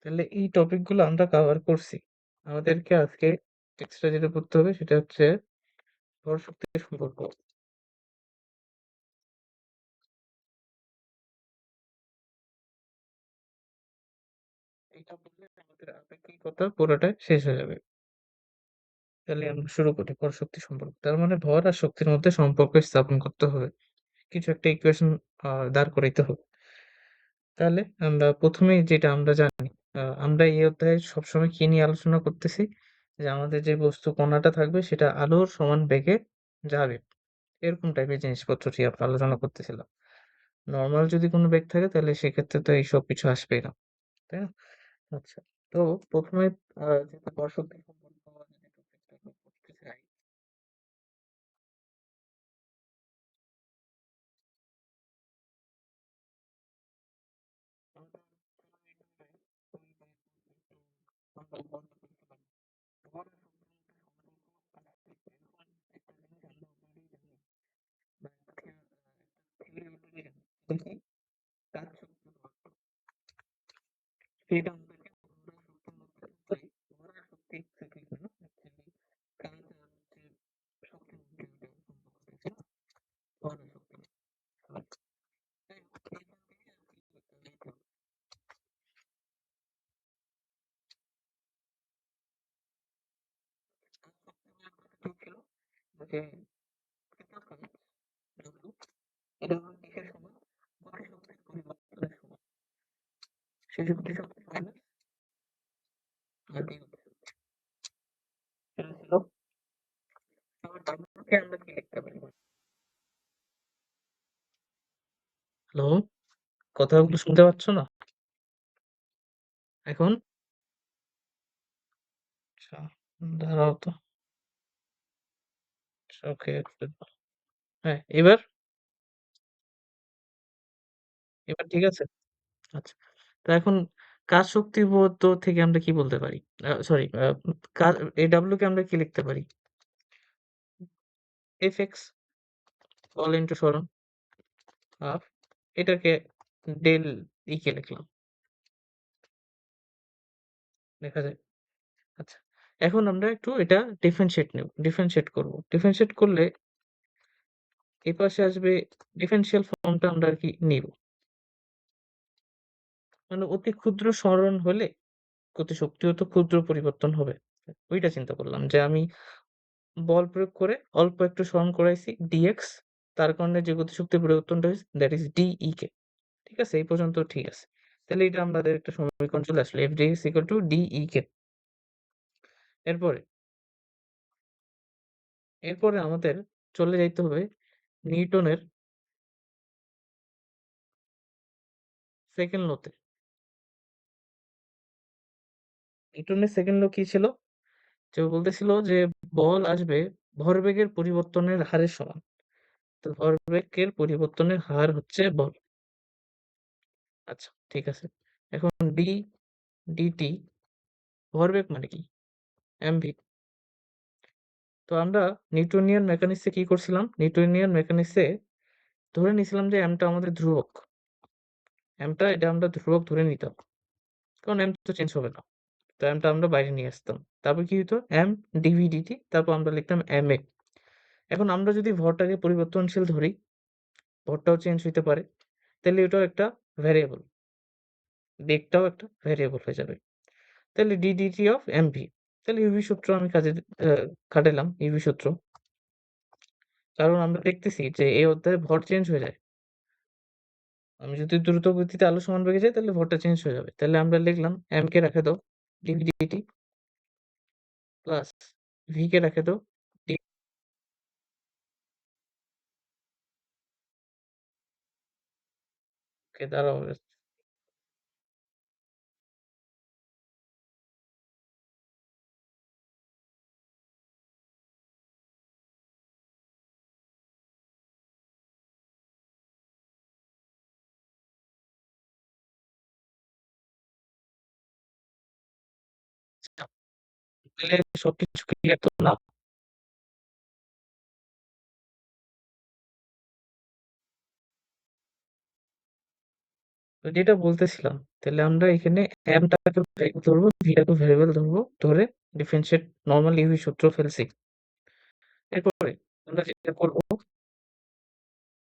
তাহলে এই টপিকগুলো আমরা কভার করছি। আমাদেরকে আজকে এক্সট্রা যেটা করতে হবে সেটা হচ্ছে ভর শক্তির সম্পর্ক। এটা বললে আমাদের আপেক্ষিকতা পুরোটাই শেষ হয়ে যাবে। তাহলে আমরা শুরু করি ভর শক্তি সম্পর্ক। তার মানে ভর আর শক্তির মধ্যে সম্পর্ক স্থাপন করতে হবে। কিছু একটা ইকুয়েশন দাঁড় করাইতে হবে। তাহলে আমরা প্রথমেই যেটা আমরা জানি, আমরা এই অধ্যায়ে সবসময় কি নিয়ে আলোচনা করতেছি, যে আমাদের যে বস্তু কণাটা থাকবে সেটা আলোর সমান বেগে যাবে, এরকম টাইপের জিনিসপত্র নিয়ে আমরা আলোচনা করতেছিলাম। নরমাল যদি কোনো বেগ থাকে তাহলে সেক্ষেত্রে তো এইসব কিছু আসবেই না, তাই না? আচ্ছা, তো প্রথমে যেহেতু ভর শক্তি সম্পর্ক যদি topic টা আমরা করতে চাই, আমরা প্রথমে এখানে ওই যে আমরা ভর শক্তি ভর আর শক্তির মধ্যে সম্পর্ক আসলে এরকম একটা জিনিস আমরা অলরেডি জানি, বা একটা theory অলরেডি জানি। দেখি কাজ শক্তি ভর, সেটা আমাদেরকে ভর আর শক্তির মধ্যে ভর আর শক্তি exactly না, actually কাজ আর হচ্ছে শক্তির মধ্যে একটা সম্পর্ক রয়েছে না, ভর আর শক্তি। আচ্ছা, যাই হোক, এখান থেকে আর কি করতে হবে, কাজ শক্তি বলতে কি ছিল, যে একটা কাজ W, এটা হলো কিসের সমান, গতি শক্তির পরিবর্তনের সমান, শেষ গতি শক্তি মাইনাস আদি গতি শক্তি, এটা ছিল। এবার W কে আমরা কি লিখতে পারি? হ্যালো, কথাগুলো শুনতে পাচ্ছ না এখন? আচ্ছা, দাঁড়াও তো। ওকে, হ্যাঁ, এবার এবার ঠিক আছে। আচ্ছা, তো এখন কাজ শক্তি বোধ থেকে আমরা কি বলতে পারি, সরি, এই ডাব্লিউ কে আমরা কি লিখতে পারি, এফ এক্স অল ইন্টু সরণ হাফ, এটাকে ডেল ই কে লিখলাম, লেখা যায়। আচ্ছা, এখন আমরা একটু এটা ডিফারেনশিয়েট করব। ডিফারেনশিয়েট করলে এই পাশে আসবে, ডিফারেনশিয়াল ফর্মটা আমরা আর কি নিব, মানে অতি ক্ষুদ্র সরণ হলে গতি শক্তিও তো ক্ষুদ্র পরিবর্তন হবে। ওইটা চিন্তা করলাম যে আমি বল প্রয়োগ করে অল্প একটু সরণ করাইছি ডিএক্স, তার কারণে যে গতিশক্তির পরিবর্তনটা হয়েছে দ্যাট ইজ ডিই কে। ঠিক আছে, এই পর্যন্ত ঠিক আছে। তাহলে এটা আমাদের একটা সমীকরণ চলে আসলো, F D is equal to DE কে। এরপরে এরপরে আমাদের চলে যাইতে হবে নিউটনের সেকেন্ড লোতে। নিউটনের সেকেন্ড ল কি ছিল, যে ও বলতেছিল যে বল আসবে ভরবেগের পরিবর্তনের হারের সমান। তো ভরবেগের পরিবর্তনের হার হচ্ছে বল। আচ্ছা, ঠিক আছে। এখন ডি ডিটি ভরবেগ মানে কি, এমভি। তো আমরা নিউটনিয়ান মেকানিক্সে কি করছিলাম, নিউটনিয়ান মেকানিক্সে ধরে নিয়েছিলাম যে এমটা আমাদের ধ্রুবক, এমটা এটা আমরা ধ্রুবক ধরে নিতাম, কারণ এম তো চেঞ্জ হবে না। তো এমটা আমরা বাইরে নিয়ে আসতাম, তারপর কি হতো, এম ডিভি ডিটি, তারপর আমরা লিখতাম এম এ। এখন আমরা যদি ভরটাকে পরিবর্তনশীল ধরি, ভরটাও চেঞ্জ হইতে পারে, তাহলে এটাও একটা ভ্যারিয়েবল, বেগটাও একটা ভ্যারিয়েবল হয়ে যাবে। তাহলে D DT of M V, তাহলে ইউভি সূত্র আমি কাজে খাটালাম, ইউভি সূত্র, কারণ আমরা দেখতেছি যে এই অধ্যায়ে ভর চেঞ্জ হয়ে যায়। আমি যদি দ্রুত গতিতে আলোর সমান বেগে যাই তাহলে ভরটা চেঞ্জ হয়ে যাবে। তাহলে আমরা লিখলাম m কে রেখে দাও ডিভি ডিটি প্লাস v কে রেখে দাও ডি। কে দাঁড়াও, তাহলে সবকিছু ক্লিয়ার তো না? তো যেটা বলতেছিলাম, তাহলে আমরা এখানে m টাকে ভেরিয়েবল ধরবো, v টাকে ভেরিয়েবল ধরবো, ধরে ডিফারেনশিয়েট নরমাল ইউভি সূত্র ফেলছি। এরপরে আমরা যেটা করবো,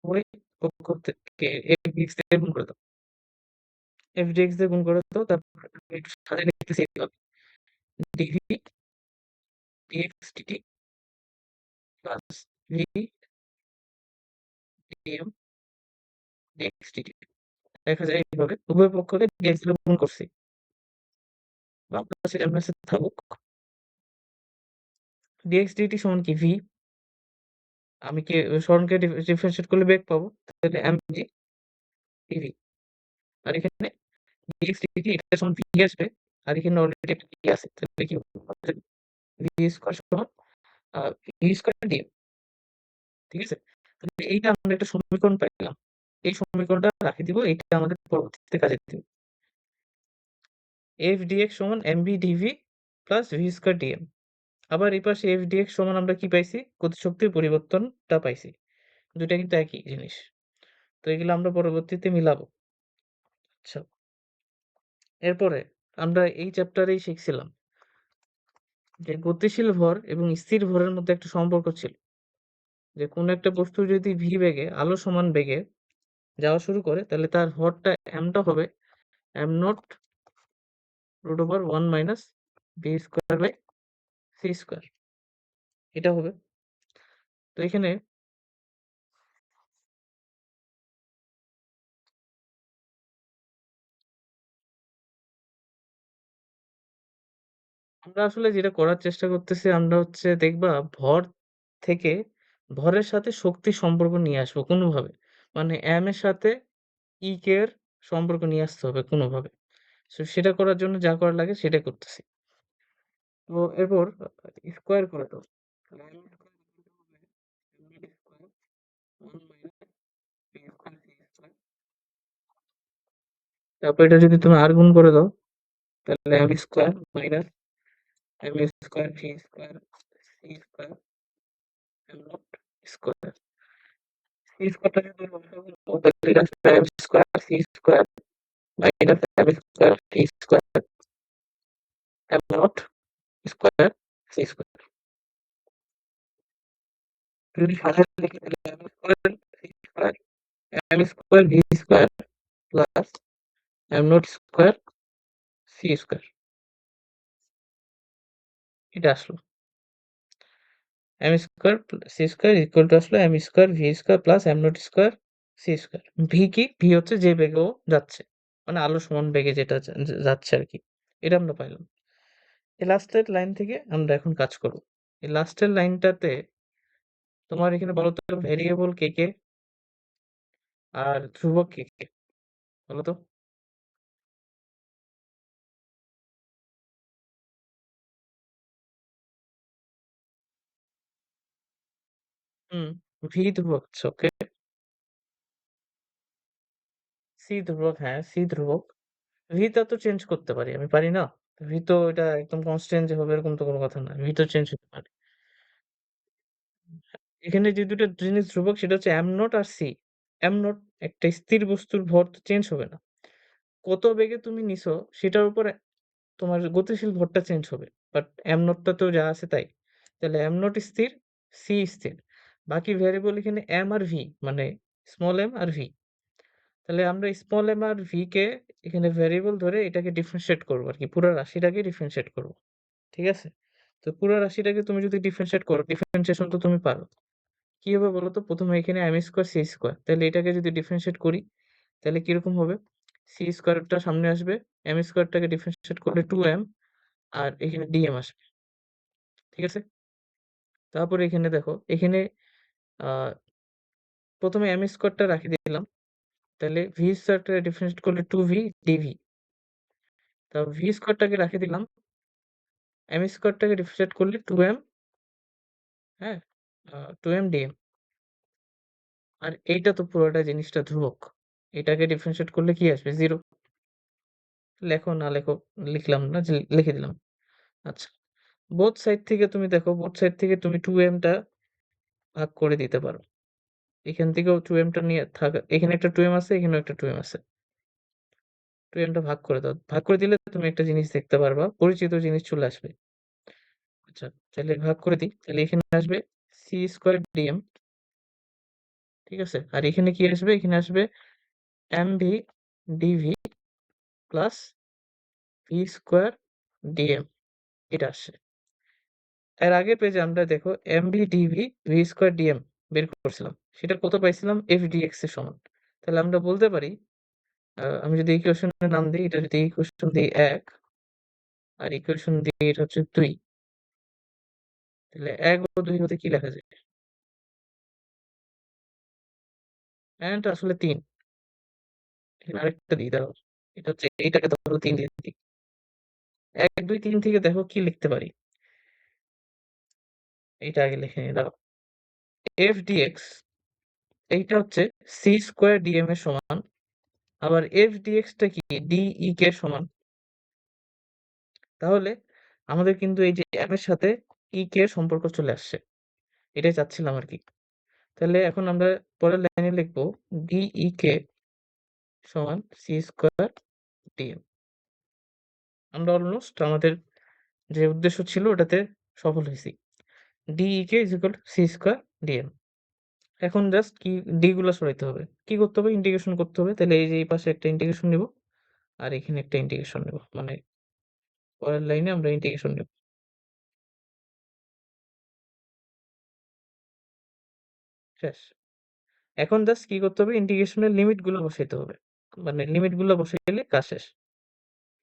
ওই পক্ষকে fdx দিয়ে গুণ করে দাও, fdx দিয়ে গুণ করে দাও, তারপর একটু সাজিয়ে লিখতেছি এইভাবে, dv dx dt plus v dm dx dt। দেখা যায় এইভাবে উভয় পক্ষকে dx দিয়ে গুণ করছি, বাম পাশে ডান পাশে থাকুক। dx dt সমান কি v, আমি কি সরণকে ডিফারেন্সিয়েট করলে বেগ পাবো, তাহলে mg dv। আর এখানে dx dt এটা সমান v আসবে, আর এখানে অলরেডি একটা v আছে, তাহলে কি হবে, v স্কয়ার সমান v স্কয়ার dm। ঠিক আছে, তাহলে এইটা আমরা একটা সমীকরণ পাইলাম, এই সমীকরণটা রাখি দিব, এটা আমাদের পরবর্তীতে কাজে দিবে। f dx সমান mb dv plus v square dm। আবার এই পাশে f dx সমান আমরা কি পাইছি, গতিশক্তির পরিবর্তনটা পাইছি, দুইটা কিন্তু একই জিনিস। তো এগুলো আমরা পরবর্তীতে মিলাবো। আচ্ছা, এরপরে আমরা এই চ্যাপ্টারেই শিখছিলাম যে গতিশীল ভর এবং স্থির ভরের মধ্যে একটা সম্পর্ক ছিল, যে কোনো একটা বস্তু যদি v বেগে আলো সমান বেগে যাওয়া শুরু করে, তাহলে তার ভরটা টা হবে m naught root over 1 minus v square by c square, এটা হবে। তো এখানে আমরা আসলে যেটা করার চেষ্টা করতেছি, আমরা হচ্ছে দেখবা ভর থেকে ভরের সাথে শক্তির সম্পর্ক নিয়ে আসবো কোনোভাবে, মানে m এর সাথে e কে এর সম্পর্ক নিয়ে আসতে হবে কোনোভাবে। সো সেটা করার জন্য যা করা লাগে সেটাই করতেছি। তো এরপর স্কোয়ার করে দাও, তাহলে m স্কোয়ার হবে m not square 1 minus p square c square. তারপর এটা যদি তুমি আর গুণ করে দাও, তাহলে m square minus m square v square c square m not square. c স্কোয়ারটা যদি বসাবো, তাহলে এটা আসবে m square c square minus m square t square m not square c square. যদি সাজাতে লিখি, তাহলে m square c square m square v square plus m not square c square, এটা আসলো m square c square equal two আসলো m square v square plus m not square c square. V কি, V হচ্ছে যে বেগে ও যাচ্ছে, মানে আলো সমান বেগে যেটা যাচ্ছে আর কি, এটা আমরা পাইলাম। এই লাস্টের লাইন থেকে আমরা এখন কাজ করব। এই লাস্টের লাইনটাতে তোমার এখানে বলো তো, ভেরিয়েবল কে কে আর ধ্রুবক কে কে, বলো তো। হুম, ভি ধ্রুবক আছে, ওকে। সি ধ্রুবক, হ্যাঁ সি ধ্রুবক। ভি টা তো চেঞ্জ করতে পারি, আমি পারি না? ভি তো এটা একদম কনস্ট্যান্ট যে হবে এরকম তো কোনো কথা না, ভি তো চেঞ্জ হতে পারে। এখানে যে দুটো জিনিস ধ্রুবক সেটা হচ্ছে এম নট আর সি। এম নট একটা স্থির বস্তুর ভর তো চেঞ্জ হবে না, কত বেগে তুমি নিছো সেটার উপরে তোমার গতিশীল ভরটা চেঞ্জ হবে, বাট এম নটটা তো যা আছে তাই। তাহলে এম নট স্থির, সি স্থির, বাকি ভ্যারিয়েবল এখানে এম আর ভি, মানে স্মল এম আর ভি। তাহলে আমরা small M R V K এখানে ভ্যারিয়েবল ধরে এটাকে ডিফারেন্সিয়েট করবো আর কি, পুরো রাশিটাকে ডিফারেন্সিয়েট করবো। ঠিক আছে, তো পুরো রাশিটাকে তুমি যদি ডিফারেন্সিয়েট করো, ডিফারেন্সিয়েশন তো তুমি পারো, কি হবে বলো তো। প্রথমে এখানে এম স্কোয়ার সি স্কোয়ার, তাহলে এটাকে যদি ডিফারেন্সিয়েট করি, তাহলে কিরকম হবে, সি স্কোয়ারটা সামনে আসবে, এম স্কোয়ারটাকে ডিফারেন্সিয়েট করলে টু এম, আর এখানে ডিএম আসবে। ঠিক আছে, তারপরে এখানে দেখো, এখানে আহ প্রথমে এম স্কোয়ারটা রাখি দিলাম, তাহলে ভি স্কোয়ারটা ডিফারেন্সিয়েট করলে টু ভি ডিভি, তা ভি স্কোয়ারটাকে রাখি দিলাম, এম স্কোয়ারটাকে ডিফারেন্সিয়েট করলে টু এম, হ্যাঁ, টু এম ডিএম। আর এইটা তো পুরোটা জিনিসটা ধ্রুবক, এটাকে ডিফারেন্সিয়েট করলে কি আসবে, জিরো। লেখো না লেখো, লিখলাম না যে লিখে দিলাম। আচ্ছা, বোথ সাইড থেকে তুমি দেখো, বোথ সাইড থেকে তুমি টু এমটা ভাগ করে দিতে পারো, এখান থেকেও টু এমটা নিয়ে থাকা, এখানে একটা টু এম আছে, এখানেও একটা টু এম আছে, 2m টা ভাগ করে দাও। ভাগ করে দিলে তুমি একটা জিনিস দেখতে পারবা, পরিচিত জিনিস চলে আসবে। আচ্ছা, তাহলে ভাগ করে দিই। তাহলে এখানে আসবে সি স্কোয়ার ডিএম, ঠিক আছে? আর এখানে কি আসবে? এখানে আসবে MV DV plus V square DM, এটা আসছে। এর আগের পেজে আমরা দেখো MV DV V square DM বের করছিলাম, সেটা কত পাইছিলাম? এফডিএক্স এর সমান। তাহলে আমরা বলতে পারি, আমি যদি ইকুয়েশনের নাম দিই, এটা যদি ইকুয়েশন দিই ১ আর ইকুয়েশন দিই এটা হচ্ছে ২, তাহলে ১ ও ২ হতে কি লেখা যায়? এটা আসলে ৩। এখানে আরেকটা দিই, দাঁড়াও। এটা হচ্ছে, এইটাকে ধরো ৩ দিয়ে দিই। ১, ২, ৩ থেকে দেখো কি লিখতে পারি। এইটা আগে লিখে নিই, দাঁড়াও। এফডিএক্স এইটা হচ্ছে সি স্কোয়ার ডিএম এর সমান। আবার এফডিএক্স টা কি? ডিই এর সমান। তাহলে আমাদের কিন্তু এই যে এম এর সাথে এর সম্পর্ক চলে আসছে। এটাই চাচ্ছিলাম আরকি। তাহলে এখন আমরা পরের লাইনে লিখব ডিই সমান সি স্কোয়ার ডিএম। আমরা অলমোস্ট আমাদের যে উদ্দেশ্য ছিল ওটাতে সফল হইছি। DE is equal to C square DM. এখন জাস্ট কি ডি গুলা সরাইতে হবে। কি করতে হবে? ইন্টিগ্রেশন করতে হবে। তাহলে এই যে এই পাশে একটা ইন্টিগ্রেশন নিব আর এখানে একটা ইন্টিগ্রেশন নিব। মানে পরের লাইনে আমরা ইন্টিগ্রেশন নিব। শেষ। এখন জাস্ট কি করতে হবে? ইন্টিগ্রেশনের লিমিট গুলো বসাইতে হবে। মানে লিমিট গুলো বসাইলে কাজ শেষ।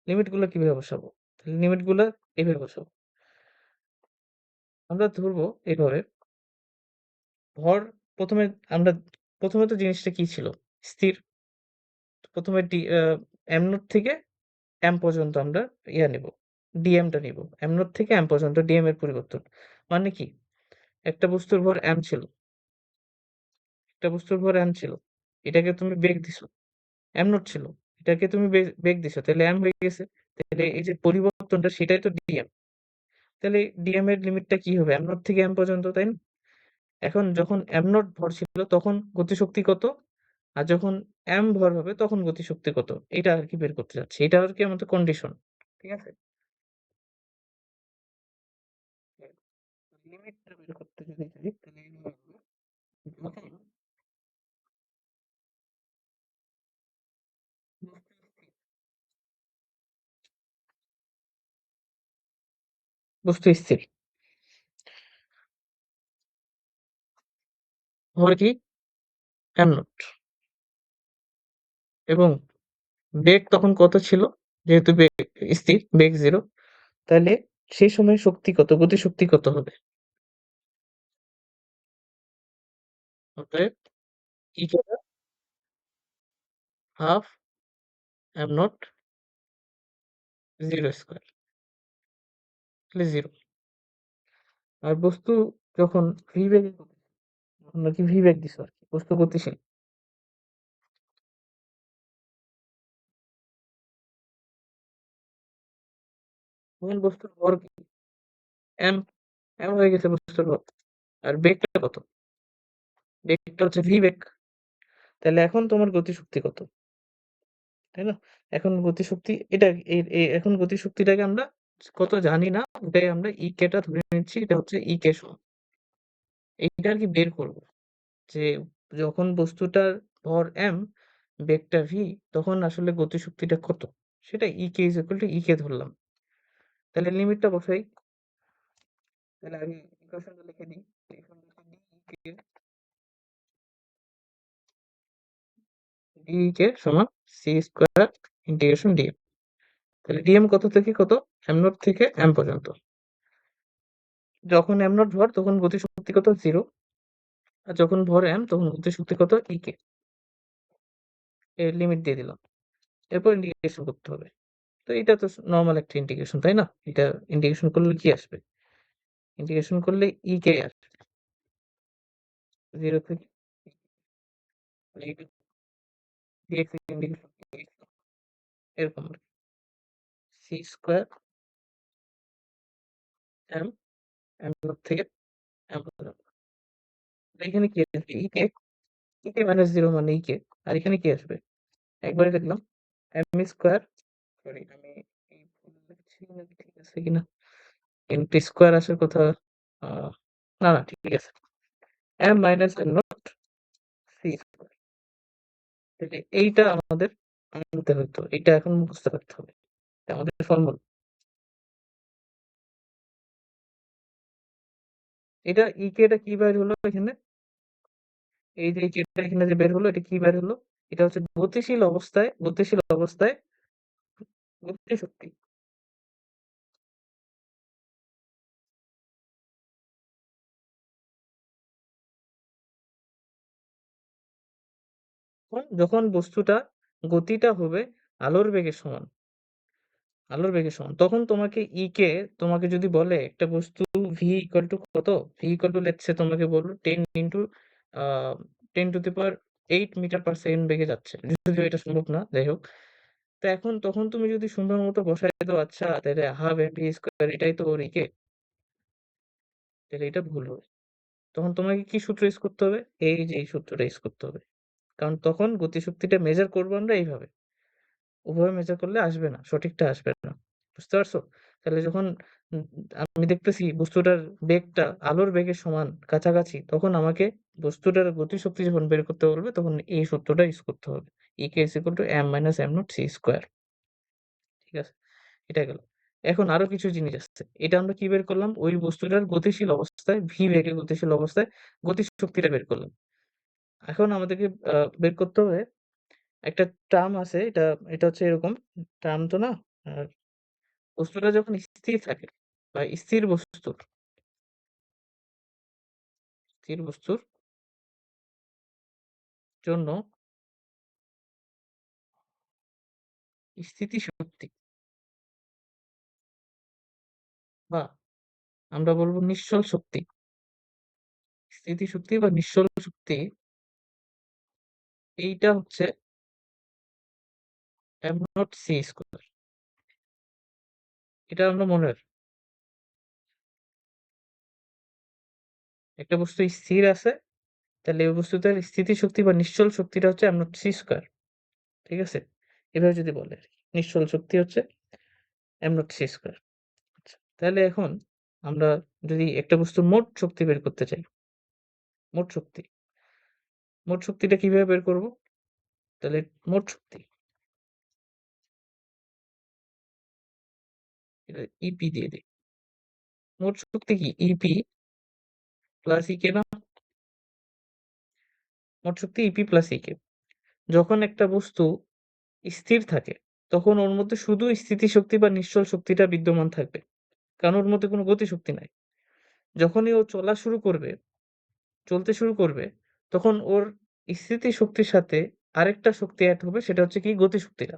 লিমিট গুলো কিভাবে বসাবো? লিমিট গুলা এভাবে বসাবো। আমরা ধরবো এভাবে, ভর ১ম তো জিনিসটা কি ছিল? স্থির। ১ম এ এম নট থেকে এম পর্যন্ত আমরা নিব। ডিএম টা নিব। এম নট থেকে এম পর্যন্ত ডিএম এর পরিবর্তন। মানে কি? একটা বস্তুর ভর এম ছিল। একটা বস্তুর ভর এম ছিল। এটাকে তুমি বেগ দিছো। এম নট ছিল। এটাকে তুমি বেগ দিছো। তাহলে এম হয়ে গেছে। তাহলে এই যে পরিবর্তনটা সেটাই তো ডিএম। তাহলে ডিএম এর লিমিটটা কি হবে? এম নট থেকে এম পর্যন্ত, তাই না? এখন যখন এম নট ভর ছিল তখন গতিশক্তি কত? আর যখন এম ভর হবে তখন গতিশক্তি কত? এটা আরকি বের করতে চাচ্ছি। এটা আরকি আমাদের কন্ডিশন। ঠিক আছে? লিমিটটা বের করতে যদি চাই তাহলে এইভাবে হবে। যখন বস্তু স্থির, ভর কি? এম নট, এবং বেগ তখন কত ছিল? যেহেতু বেগ স্থির, বেগ 0, তাহলে সেই সময় শক্তি কত? গতিশক্তি কত হবে? অতএব ই কে হাফ এম নট 0 স্কয়ার, তাহলে 0। আর বস্তু যখন ভি বেগে, তখন নাকি ভি বেগ দিছো আরকি। বস্তু গতিশীল। তখন বস্তুর ভর কি? এম, এম হয়ে গেছে বস্তুর ভর। আর বেগটা কত? বেগটা হচ্ছে ভি বেগ। তাহলে এখন তোমার গতিশক্তি কত? তাই না? এখন গতিশক্তি এটা, এখন গতিশক্তিটাকে আমরা কত জানি না। ওটাই আমরা ই টা ধরে নিচ্ছি। এটা হচ্ছে সমান। এইটা আরকি বের করব। যে যখন বস্তুটার ভর m, বেগটা v, তখন আসলে গতিশক্তিটা কত? সেটা ধরলাম। তাহলে লিমিটটা বসাই। তাহলে আমি ইকুয়েশনটা লিখে দিই। এখানে লিখে দিই সমান c স্কয়ার ইন্টিগ্রেশন dm। তাহলে dm কত থেকে কত? m নট থেকে m পর্যন্ত। যখন m নট ভর তখন গতিশক্তি কত? 0। আর যখন ভর m তখন গতিশক্তি কত? এর লিমিট দিয়ে দিলাম। এরপর ইন্টিগ্রেশন করতে হবে। তো এটা তো নরমাল একটা ইন্টিগ্রেশন, তাই না? এটা ইন্টিগ্রেশন করলে কি আসবে? ইন্টিগ্রেশন করলে আসবে 0 থেকে dx ইন্টিগ্রেশন এরকম সি স্কয়ার m, m থেকে m পর্যন্ত। এখানে কি আসবে? মাইনাস 0 মানে আর এখানে কি আসবে? একবারে লিখলাম এম স্কোয়ার, সরি আমি এই ভুল লিখছি নাকি ঠিক আছে কিনা, ইন্টু স্কোয়ার আসার কথা, আহ, না না ঠিক আছে, M minus M not C square. তাহলে এইটা আমাদের আনতে হতো, এটা এখন মুখস্থ রাখতে হবে, এটা আমাদের ফর্মুলা। এটা কে এটা কি বাইর হলো এখানে, এই যে এটা এখানে যে বের হলো, এটা কি বের হলো, এটা হচ্ছে গতিশীল অবস্থায় গতি শক্তি। যখন বস্তুটা গতিটা হবে আলোর বেগের সমান, তখন তোমাকে কে, তোমাকে যদি বলে একটা বস্তু ভি ইকুয়াল টু কত, V equal to let's say তোমাকে বললো 10 ইন্টু 10⁻⁸ বেগে যাচ্ছে, যদিও এটা সম্ভব না, যাই হোক। তো এখন তখন তুমি যদি সুন্দর মতো বসাই দাও, আচ্ছা তাহলে হাফ এম ভি স্কোয়ার এটাই তো ওর তাহলে এটা ভুল হবে। তখন তোমাকে কি সূত্র ইউজ করতে হবে, এই যে এই সূত্রটা ইউজ করতে হবে, কারণ তখন গতিশক্তিটা মেজার করবো আমরা এইভাবে, ওভাবে মেজার করলে আসবে না, সঠিকটা আসবে না। বুঝতে পারছো? তাহলে যখন উম আমি দেখতেছি বস্তুটার বেগটা আলোর বেগের সমান কাছাকাছি, তখন আমাকে বস্তুটার গতিশক্তি যখন বের করতে বলবে, তখন এই সূত্রটা ইউজ করতে হবে। E K is equal to m minus m naught c square। ঠিক আছে? এটা গেল। এখন আরো কিছু জিনিস আছে। এটা আমরা কি বের করলাম? ওই বস্তুটার গতিশীল অবস্থায়, v বেগে গতিশীল অবস্থায় গতিশক্তিটা বের করলাম। এখন আমাদেরকে বের করতে হবে একটা টার্ম আছে, এটা এটা হচ্ছে এরকম, টার্ম তো না, আর বস্তুটা যখন স্থির থাকে বা স্থির বস্তুর জন্য স্থিতিশক্তি, বা আমরা বলবো নিশ্চল শক্তি, স্থিতিশক্তি বা নিশ্চল শক্তি, এইটা হচ্ছে এম নট সি স্কোয়ার। এটা আমরা মনে রাখি, একটা বস্তু স্থির আছে, তাহলে ওই বস্তুটার স্থিতিশক্তি বা নিশ্চল শক্তিটা হচ্ছে এম নট সি স্কোয়ার। ঠিক আছে? এভাবে যদি বলে আর কি, নিশ্চল শক্তি হচ্ছে এম নট সি স্কোয়ার। আচ্ছা, তাহলে এখন আমরা যদি একটা বস্তুর মোট শক্তি বের করতে চাই, মোট শক্তি, মোট শক্তিটা কিভাবে বের করব? তাহলে মোট শক্তি, এটা ইপি দিয়ে দিই। মোট শক্তি কি ইপি প্লাস ইকে না, মোট শক্তি ইপি প্লাস ইকে। যখন একটা বস্তু স্থির থাকে, তখন ওর মধ্যে শুধু স্থিতিশক্তি বা নিশ্চল শক্তিটা বিদ্যমান থাকবে, কারণ ওর মধ্যে কোনো গতিশক্তি নাই। যখনই ও চলতে শুরু করবে, তখন ওর স্থিতিশক্তির সাথে আরেকটা শক্তি অ্যাড হবে, সেটা হচ্ছে কি গতিশক্তিটা,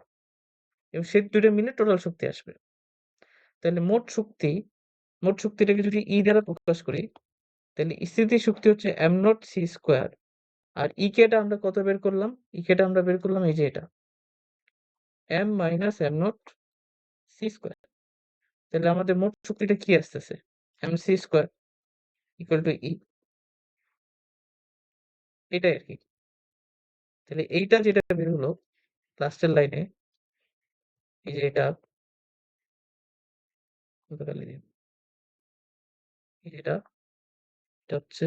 এবং সে দুটো মিলে টোটাল শক্তি আসবে। তাহলে মোট শক্তিটাকে যদি দ্বারা প্রকাশ করি, তাহলে স্থিতিশক্তি হচ্ছে এম নট সি স্কোয়ার, আর টা আমরা কত বের করলাম, টা আমরা বের করলাম এই যে এটা, M minus M not C square. তাহলে আমাদের মোট শক্তিটা কি আসতেছে, M C square equal to এটাই আর কি। তাহলে এইটা যেটা বের হলো লাস্টের লাইনে, এই যে এটা, গতকালই দিন, এই যে এটা হচ্ছে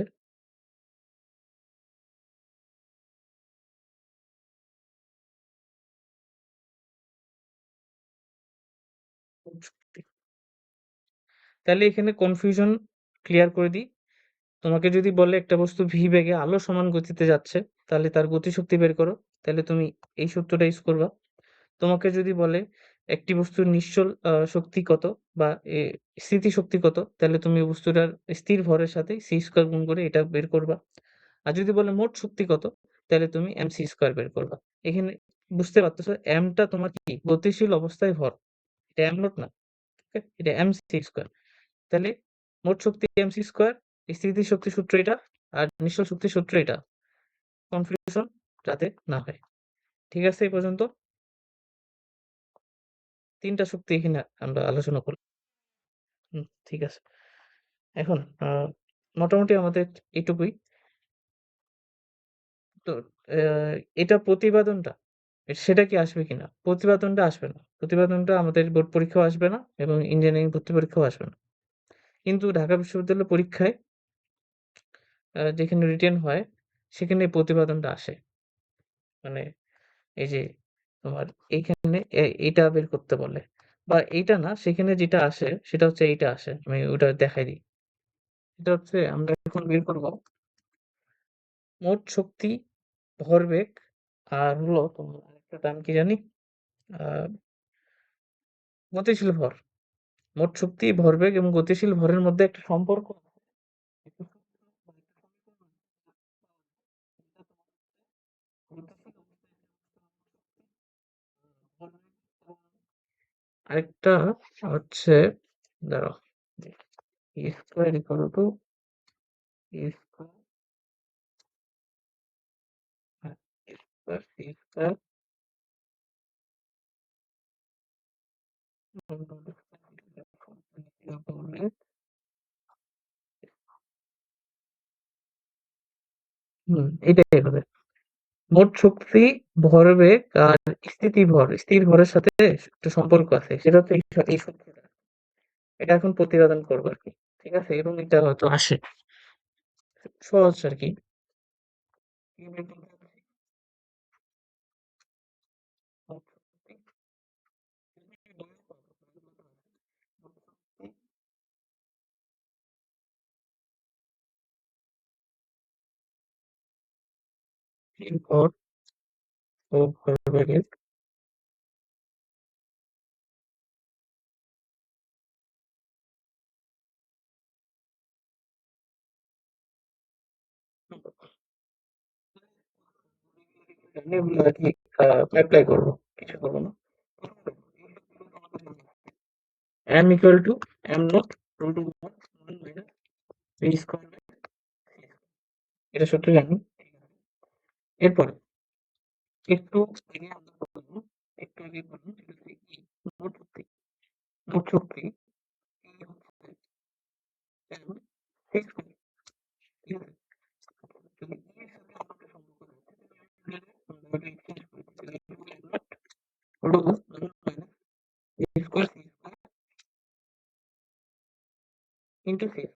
মোট শক্তি। তাহলে এখানে কনফিউশন ক্লিয়ার করে দিই, তোমাকে যদি বলে একটা বস্তু ভি বেগে আলো সমান গতিতে যাচ্ছে, তাহলে তার গতিশক্তি বের করো, তাহলে তুমি এই সূত্রটা ইউজ করবা। তোমাকে যদি বলে একটি বস্তুর নিশ্চল শক্তি কত, বা স্থিতিশক্তি কত, তাহলে তুমি ওই বস্তুটার স্থির ভরের সাথে সি স্কোয়ার গুণ করে এটা বের করবা। আর যদি বলে মোট শক্তি কত, তাহলে তুমি এম সি স্কোয়ার বের করবা। এখানে বুঝতে পারতেছো, এমটা তোমার কি গতিশীল অবস্থায় ভর, এটা এম নট না, ঠিক আছে? এটা এম সি স্কোয়ার। তাহলে মোট শক্তি এম সি স্কোয়ার, স্থিতিশক্তি শক্তি সূত্র এটা, আর নিশ্চল শক্তির সূত্র এটা, কনফিউশন যাতে না হয়। ঠিক আছে? এই পর্যন্ত তিনটা শক্তি এখানে আমরা আলোচনা করলাম। ঠিক আছে। এখন মোটামুটি আমাদের এটুকুই। তো এটা প্রতিবেদনটা সেটা কি আসবে কিনা? প্রতিবেদনটা আসবে না। প্রতিবেদনটা আমাদের বোর্ড পরীক্ষাও আসবে না এবং ইঞ্জিনিয়ারিং ভর্তি পরীক্ষাও আসবে না। কিন্তু ঢাকা বিশ্ববিদ্যালয় পরীক্ষায় যেখানে রিটেন হয় সেখানে এই প্রতিবেদনটা আসে। মানে এই যে তোমার এইখানে এইটা বের করতে বলে। বা এইটা না, সেখানে যেটা আসে সেটা হচ্ছে এইটা আসে। আমি ওটা দেখাই দিই। এটা হচ্ছে আমরা এখন বের করব মোট শক্তি, ভরবেগ আর হলো তোমার আরেকটা টার্ম কি জানি? আ গতিশীল ভর। মোট শক্তি, ভরবেগ এবং গতিশীল ভরের মধ্যে একটা সম্পর্ক আছে। আরেকটা হচ্ছে, দাঁড়াও, E square equal two E square, হ্যাঁ, E স্কয়ার C স্কয়ার এটাই হবে। মোট শক্তি, ভরবেগ আর স্থিতিভর, স্থির ভরের সাথে একটা সম্পর্ক আছে। সেটা হচ্ছে এই সূত্রটা। এটা এখন প্রতিপাদন করবো আরকি। ঠিক আছে? এবং এটা হয়তো আসে। সহজ আরকি। কি বের করতে হবে? মোট শক্তি স্থির ভর ও ভরবেগের সম্পর্ক। আমি এগুলো আরকি এপ্লাই করবো। কিছু করবো না। m equal to m naught root over 1 minus v square by c square। এটা সূত্র জানি। এরপরে একটু আগে আমরা বললাম, একটু আগে বললাম সেটা হচ্ছে E, মোট শক্তি। মোট শক্তি E হচ্ছে m c square। ঠিক আছে? যদি E এর সাথে আমার একটা সম্পর্ক রয়েছে, তাহলে আমরা ওটা এক্সচেঞ্জ করে দিই। তাহলে এটা হবে m naught root over 1 minus v square c square into c square।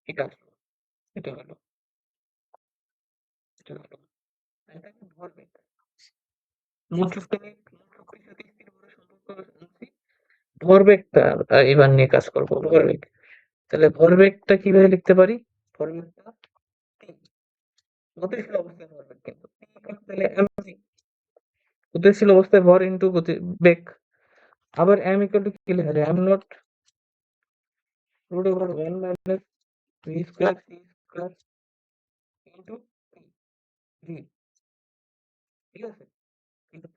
এটা আসলো, এটা হলো, এটা হলো। এটা কি ভরবেগ? মোট শক্তির সাথে স্থির ভরের সম্পর্ক আনছি। ভরবেগটা এবার নিয়ে কাজ করব। ভরবেগ। তাহলে ভরবেগটা কিভাবে লিখতে পারি? ভরবেগটা T, গতিশীল অবস্থায় ভরবেগ কিন্তু। T equal তাহলে mg, গতিশীল অবস্থায় ভর ইনটু বেগ। আবার m equal to কি লেখা যায়? m naught root over 1 minus v square c square into T, v। ঠিক আছে? into P।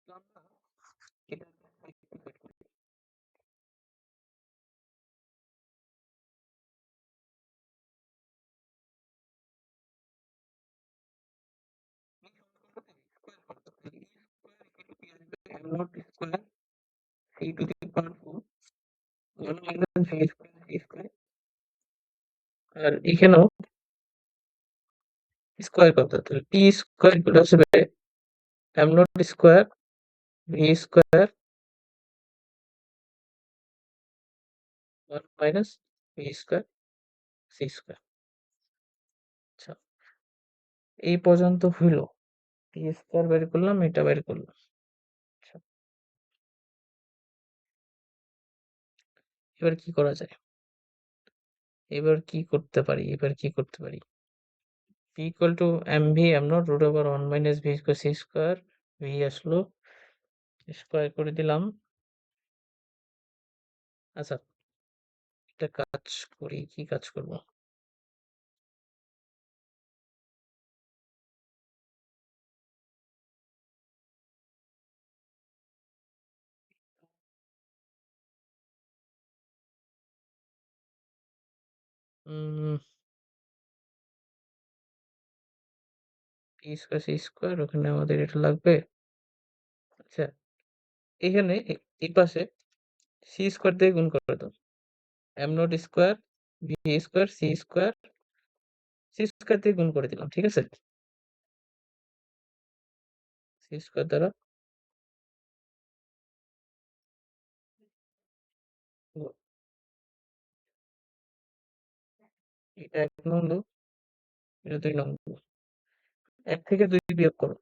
তো আমরা এটা simplify করি। এই সম্পর্কটাকে স্কয়ার করতে হবে। E square equal to কি আসবে? m naught square c to the power 4 1 minus v square c square। আর এখানেও স্কয়ার করতে হবে। তাহলে টি স্কয়ার ইকুয়াল আসবে M not square V square 1 minus V square C square. আচ্ছা, এই পর্যন্ত হইল। টি স্কয়ার বের করলাম, এটা বের করলাম। আচ্ছা, এবার কি করা যায়? এবার কি করতে পারি? P equal to M V M not root over 1 minus V square C square. V আসলো, স্কয়ার করে দিলাম। আচ্ছা, একটা কাজ করি। কি কাজ করব? Um P square C square, ওখানে আমাদের এটা লাগবে। আচ্ছা, এখানে এই পাশে সি স্কয়ার দিয়ে গুণ করে দাও। M not square V square C square C square দিয়ে গুণ করে দিলাম। ঠিক আছে? সি স্কয়ার দ্বারা ও এটা ১ নং লুপ, এটা ২ নং লুপ। ১ থেকে ২ বিয়োগ করো।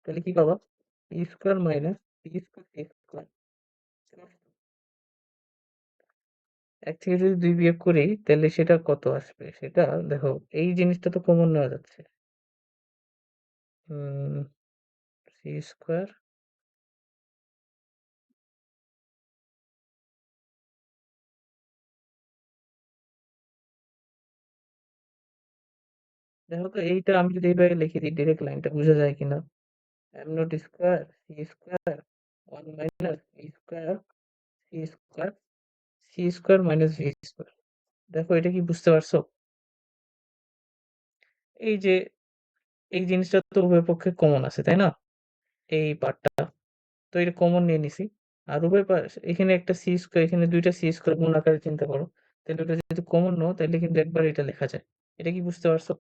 তাহলে কি পাবা? P square minus P square x square. ১ থেকে যদি ২ বিয়োগ করি তাহলে সেটা কত আসবে? সেটা দেখো এই জিনিসটা তো কমন নেওয়া যাচ্ছে। হুম, সি স্কয়ার দেখো তো এইটা আমি যদি এইভাবে লিখে দিই ডিরেক্ট লাইনটা বোঝা যায় কিনা? M not square C square 1 minus V square C square C square minus V square. দেখো এটা কি বুঝতে পারছো? এই যে এই জিনিসটা তো উভয় পক্ষে কমন আছে, তাই না? এই পার্টটা। তো এটা কমন নিয়ে নিছি। আর উভয় এখানে একটা সি স্কয়ার এখানে ২ টা সি স্কয়ার গুণ আকারে চিন্তা করো। তাহলে ওটা যদি কমন নাও তাহলে কিন্তু একবারে এটা লেখা যায়। এটা কি বুঝতে পারছো?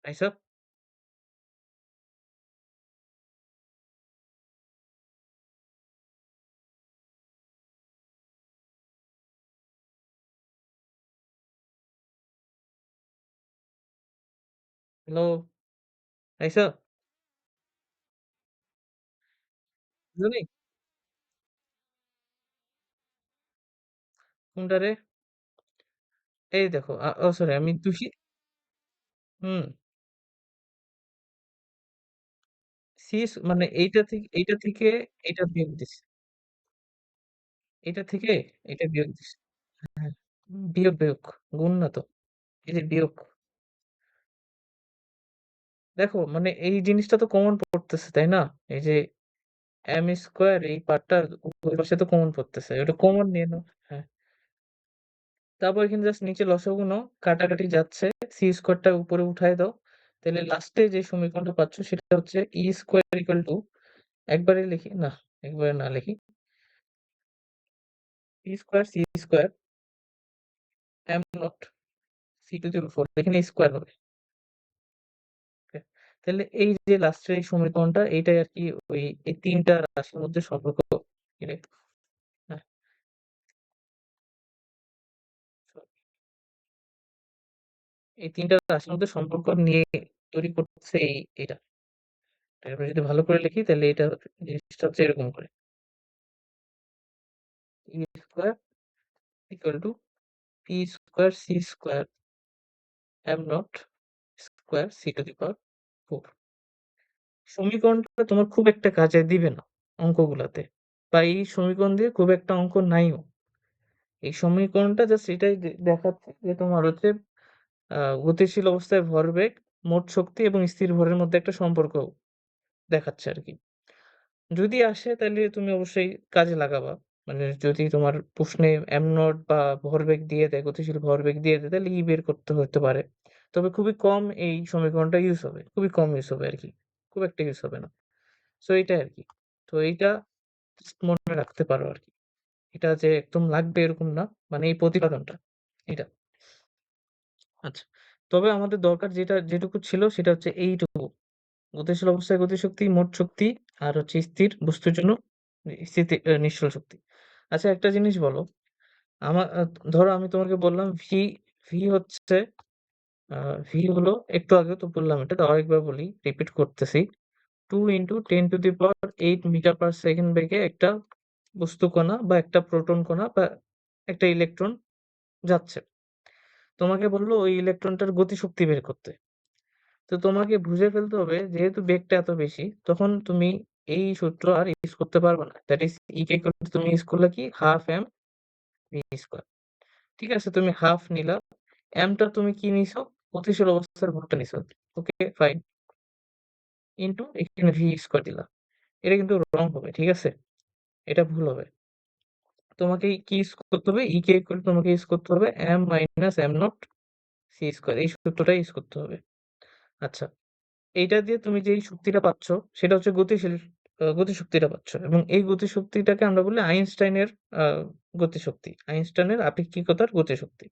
পাইছো? হ্যালো? পাইছো? বুঝোনি? কোনটারে? এই দেখো ও সরি আমি দুষি হুম, মানে এইটা থেকে এটা বিয়োগ দিছি। এটা থেকে এটা বিয়োগ দিছি। হ্যাঁ, বিয়োগ। গুণ না তো। এই যে বিয়োগ। দেখো মানে এই জিনিসটা তো কমন পড়তেছে, তাই না? এই যে এম স্কয়ার এই পার্টটা উভয় পাশে তো কমন পড়তেছে। ওটা কমন নিয়ে নাও। হ্যাঁ। তারপর এখানে জাস্ট নিচে লসাগু নাও। কাটাকাটি যাচ্ছে। সি স্কয়ারটা উপরে উঠায় দাও। তাহলে লাস্টে যে সমীকরণটা পাচ্ছ সেটা হচ্ছে ই স্কয়ার ইকুয়াল টু একবারে লিখি না, একবারে না লিখি। E square C square M not C to the power 4 এখানে স্কয়ার হবে। ওকে? তাহলে এই যে লাস্টের এই সমীকরণটা এইটাই আরকি ওই এই ৩ টা রাশির মধ্যে সম্পর্ক এটাই। হ্যাঁ, এই ৩ টা রাশির মধ্যে সম্পর্ক নিয়ে তৈরি করতেছে এইটা। এবার যদি ভালো করে লিখি তাহলে এটা জিনিসটা হচ্ছে এরকম করে। E square equal to P square C square M not square C to the power 4। সমীকরণটা তোমার খুব একটা কাজে দিবে না অঙ্কগুলাতে। বা এই সমীকরণ দিয়ে খুব একটা অঙ্ক নাইও। এই সমীকরণটা জাস্ট এটাই দেখাচ্ছে যে তোমার হচ্ছে গতিশীল অবস্থায় ভরবেগ, মোট শক্তি এবং স্থির ভরের মধ্যে একটা সম্পর্ক দেখাচ্ছে আরকি। যদি আসে তাইলে তুমি অবশ্যই কাজে লাগাবা। মানে যদি তোমার প্রশ্নে m নট বা ভরবেগ দিয়ে দেয়, গতিশীল ভরবেগ দিয়ে দেয় তাহলে বের করতে হতে পারে। তবে খুবই কম এই সমীকরণটা ইউজ হবে। খুবই কম ইউজ হবে আরকি। খুব একটা ইউজ হবে না। সো এইটাই আরকি। তো এইটা জাস্ট মনে রাখতে পারো আরকি। এটা যে একদম লাগবে এরকম না। মানে এই প্রতিপাদনটা, এটা। আচ্ছা। তবে আমাদের দরকার যেটুকু ছিল সেটা হচ্ছে এইটুকু। গতিশীল অবস্থায় গতিশক্তি, মোট শক্তি আর হচ্ছে স্থির বস্তুর জন্য স্থিতি নিশ্চল শক্তি। আচ্ছা একটা জিনিস বলো, ধরো আমি তোমাকে বললাম ভি হচ্ছে আ ভি হলো একটু আগেও তো বললাম এটা, তাও আরেকবার বলি, রিপিট করতেছি। 2 × 10⁻8 মিটার পার সেকেন্ড বেগে একটা বস্তু কণা বা একটা প্রোটন কণা বা একটা ইলেকট্রন যাচ্ছে। তোমাকে বলল ওই ইলেকট্রনটার গতিশক্তি বের করতে। তো তোমাকে বুঝে ফেলতে হবে যেহেতু বেগটা এত বেশি তখন তুমি এই সূত্র আর ইউজ করতে পারবে না। দ্যাট ইজ E কে ইকুয়াল টু তুমি ইউজ করলা কি 1/2 m v স্কয়ার। ঠিক আছে? তুমি 1/2 নিলা। m টা তুমি কি নিছো? গতিশীল অবস্থার ভরটা নিছো। Okay fine. ইনটু এখানে v স্কয়ার দিলা। এটা কিন্তু রং হবে। ঠিক আছে? এটা ভুল হবে। তোমাকে কি ইউজ করতে হবে? E কে ইকুয়াল টু তোমাকে ইউজ করতে হবে m - m0 c স্কয়ার এই সূত্রটা ইউজ করতে হবে। আচ্ছা। এইটা দিয়ে তুমি যেই শক্তিটা পাচ্ছ সেটা হচ্ছে গতিশীল গতিশক্তিটা পাচ্ছ এবং এই গতিশক্তিটাকে আমরা বলি আইনস্টাইনের গতিশক্তি, আইনস্টাইনের আপেক্ষিকতার গতিশক্তি।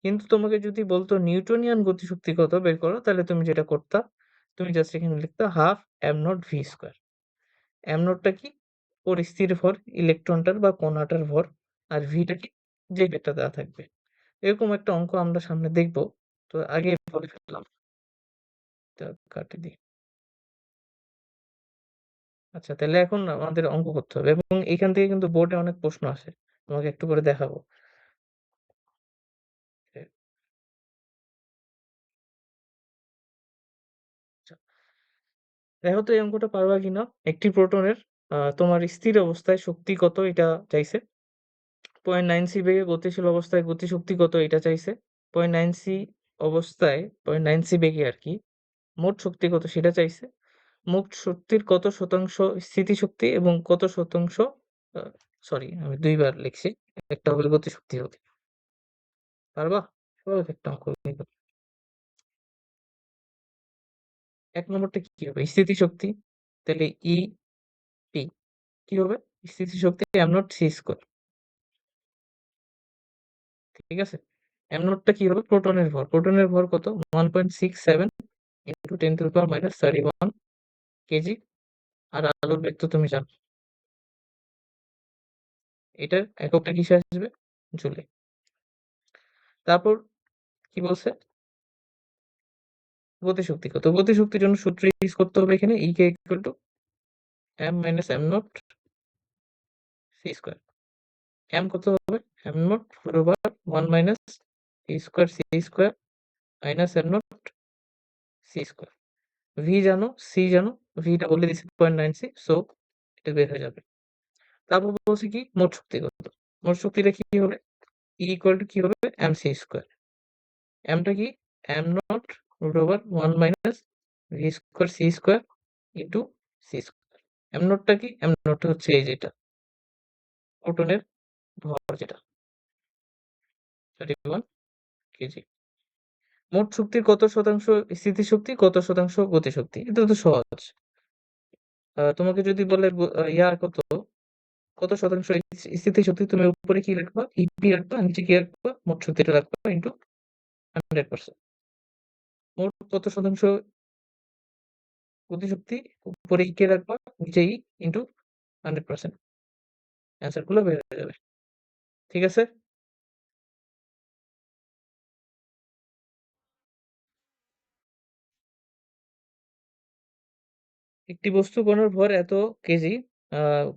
কিন্তু তোমাকে যদি বলতো নিউটনিয়ান গতিশক্তি কত বের করো, তাহলে তুমি যেটা করতা, তুমি জাস্ট এখানে লিখতা half M not V square. M নটটা কি? ওর স্থির ভর, ইলেকট্রনটার বা কণাটার ভর। আর ভিটা কি? যে ভেক্টর দেওয়া থাকবে। এরকম একটা অঙ্ক আমরা সামনে দেখব। তো আগে বলে ফেললাম। এটা কাটি দিই। আচ্ছা, তাহলে এখন আমাদের অঙ্ক করতে হবে এবং এখান থেকে কিন্তু বোর্ডে অনেক প্রশ্ন আসে। তোমাকে একটু করে দেখাবো। এ আচ্ছা, দেখো তো এই অঙ্কটা পারবা কিনা। একটি প্রোটনের তোমার স্থির অবস্থায় শক্তি কত এটা চাইছে। 0.9 সি বেগে গতিশীল অবস্থায় গতিশক্তি কত এটা চাইছে। 0.9 সি অবস্থায় 0.9 সি বেগে আর কি মোট শক্তি কত সেটা চাইছে। মোট শক্তির কত শতাংশ স্থিতিশক্তি এবং কত শতাংশ সরি আমি দুইবার লিখছি, একটা হবে গতিশক্তি হবে। পারবা? সহজ একটা অঙ্ক। এক নম্বরটা কি হবে? স্থিতিশক্তি। তাহলে ই পি কি হবে? স্থিতিশক্তি এম নট সি স্কোয়ার। ঠিক আছে? এম নটটা কি হবে? প্রোটনের ভর। প্রোটনের ভর কত? 1.67 into 10 to the power minus 31 KG. আর আলোর বেগ তো তুমি জানো। এটার এককটা কিসে আসবে? জুলে। তারপর কি বলছে? গতিশক্তি কত? গতিশক্তির জন্য সূত্র ইউজ করতে হবে এখানে E কে equal to m minus m naught C square. m কত হবে? m নট পুরো বার 1 মাইনাস C square minus m naught C square. V জানো, সি জানো, ভিটা বলে দিচ্ছি 0.96, সো এটা বের হয়ে যাবে। তারপর বলছি কি মোট শক্তি কত। মোট শক্তিটা কি হবে? ই ইকুয়াল টু কি হবে? M C square. এমটা কি? M not root over 1 minus V square C square into C square. M নটটা কি? এম নটটা হচ্ছে এই যেটা প্রোটনের ভর যেটা 31 কেজি। মোট শক্তির কত শতাংশ স্থিতিশক্তি, কত শতাংশ গতিশক্তি? এটা তো সহজ। তোমাকে যদি বলে ইয়া কত, কত শতাংশ স্থিতিশক্তি, তুমি উপরে কি রাখবা? ইপি রাখবা, নিচে কি রাখবা? মোট শক্তিটা রাখবা ইন্টু 100%। মোট কত শতাংশ গতিশক্তি, উপরে কে রাখবা, নিচে ইন্টু 100%। অ্যান্সার গুলো বের হয়ে যাবে। ঠিক আছে? একটি বস্তু কণার ভর এত কেজি,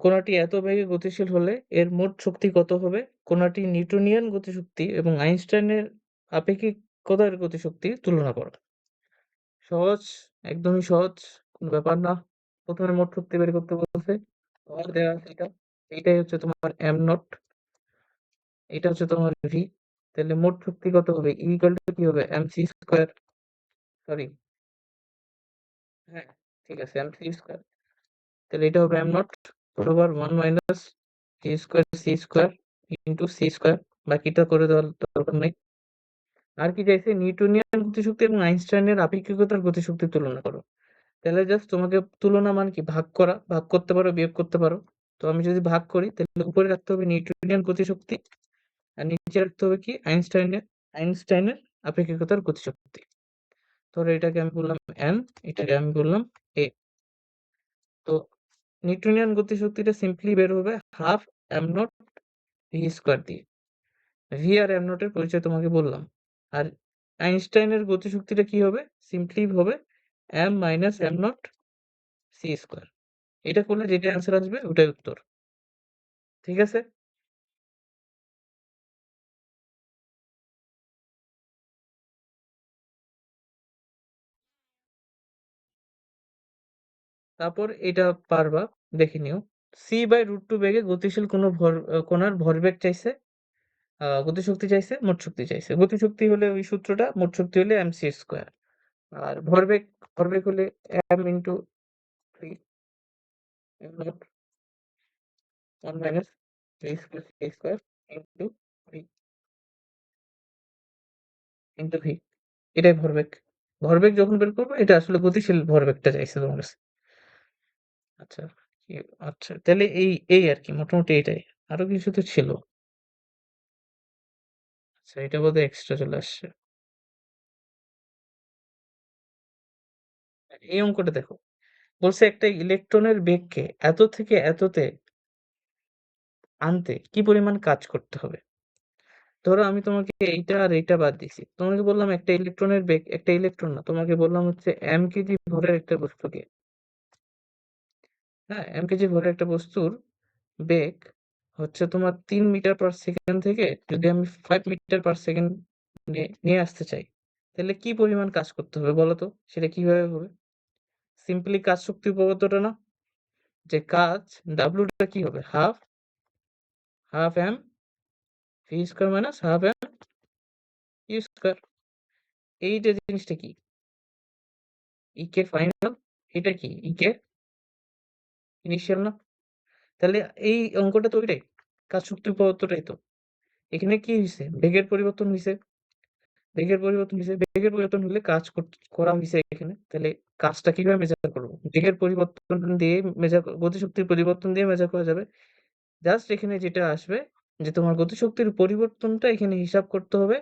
কণাটি এত বেগে গতিশীল হলে এর মোট শক্তি কত হবে? কণাটি নিউটনিয়ান গতিশক্তি এবং আইনস্টাইনের আপেক্ষিকতার গতিশক্তির তুলনা করো। সহজ, একদমই সহজ, কোনো ব্যাপার না। প্রথমে মোট শক্তি বের করতে বলছে, ভর দেওয়া আছে এটা, এইটাই হচ্ছে তোমার এম নট, এটা হচ্ছে তোমার ভি। তাহলে মোট শক্তি কত হবে? ই ইকুয়াল টু কি হবে? এম সি স্কোয়ার, সরি, হ্যাঁ ঠিক আছে, এম সি স্কোয়ার। তাহলে এটা হবে এম নট বরাবর 1 minus V square C square into C square. বাকিটা করে দেওয়ার দরকার নেই। আর কি চাইছে? নিউটনিয়ান গতিশক্তি এবং আইনস্টাইনের আপেক্ষিকতার গতিশক্তির তুলনা করো। তাহলে জাস্ট তোমাকে তুলনা মানে কি? ভাগ করা, ভাগ করতে পারো, বিয়োগ করতে পারো। তো আমি যদি ভাগ করি তাহলে উপরে রাখতে হবে নিউটনিয়ান গতিশক্তি আর নিচে রাখতে হবে কি? আইনস্টাইনের আপেক্ষিকতার গতিশক্তি। ধরো এটাকে আমি বললাম এন, এটাকে আমি বললাম এ। তো নিউটনিয়ান গতিশক্তিটা সিম্পলি বের হবে half M not V square দিয়ে। ভি আর এম নটের পরিচয় তোমাকে বললাম। আর আইনস্টাইনের গতিশক্তিটা কি হবে? সিম্পলি হবে M minus M not C square. এটা করলে যেটা অ্যান্সার আসবে ওটাই উত্তর। ঠিক আছে? তারপর এটা পারবা, দেখে নিও। সি বাই রুট টু বেগে গতিশীল কোনো কণার ভরবেগ চাইছে, গতিশক্তি চাইছে, মোট শক্তি চাইছে। গতিশক্তি হলে ওই সূত্রটা, মোট শক্তি হলে এম সি স্কোয়ার। আর ভরবেগ, ভরবেগ হলে M into three M naught 1 minus V square C square into V into V. এটাই ভরবেগ। ভরবেগ যখন বের করবা এটা আসলে গতিশীল ভরবেগটা চাইছে তোমার কাছে। আচ্ছা, কি আচ্ছা তাহলে এই আরকি মোটামুটি এটাই। আরো কিছু তো ছিল। আচ্ছা এটা বোধহয় এক্সট্রা চলে আসছে। এই অঙ্কটা দেখো। বলছে একটা ইলেকট্রনের বেগকে এত থেকে এততে আনতে কি পরিমাণ কাজ করতে হবে? ধরো আমি তোমাকে এইটা আর এইটা বাদ দিছি। তোমাকে বললাম একটা ইলেকট্রনের বেগ, একটা ইলেকট্রন না। তোমাকে বললাম হচ্ছে m কেজি ভরের একটা বস্তুকে, হ্যাঁ? m কেজি ভরের একটা বস্তুর বেগ হচ্ছে তোমার ৩ মিটার পার সেকেন্ড থেকে যদি আমি ৫ মিটার পার সেকেন্ড নিয়ে আসতে চাই, তাহলে কি পরিমাণ কাজ করতে হবে বলো তো? সেটা কিভাবে হবে? সিম্পলি কাজ শক্তি উপপাদ্যটা না? যে কাজ W টা কি হবে? Half m v square minus half m u square. এইটা জিনিসটা কি? ইকে ফাইনাল, এটা কি? ইকে ইনিশিয়াল না? তাহলে এই অঙ্কটা তো ওইটাই। কাজ শক্তি উপপাদ্যটাই তো। এখানে কি হইছে? বেগের পরিবর্তন হইছে। বেগের পরিবর্তন হলে কাজ করা হইছে এখানে। তাহলে কাজটা কিভাবে মেজার করব? বেগের পরিবর্তন দিয়ে গতিশক্তির পরিবর্তন দিয়ে মেজার করা যাবে। জাস্ট এখানে যেটা আসবে যে তোমার গতিশক্তির পরিবর্তনটা এখানে হিসাব করতে হবে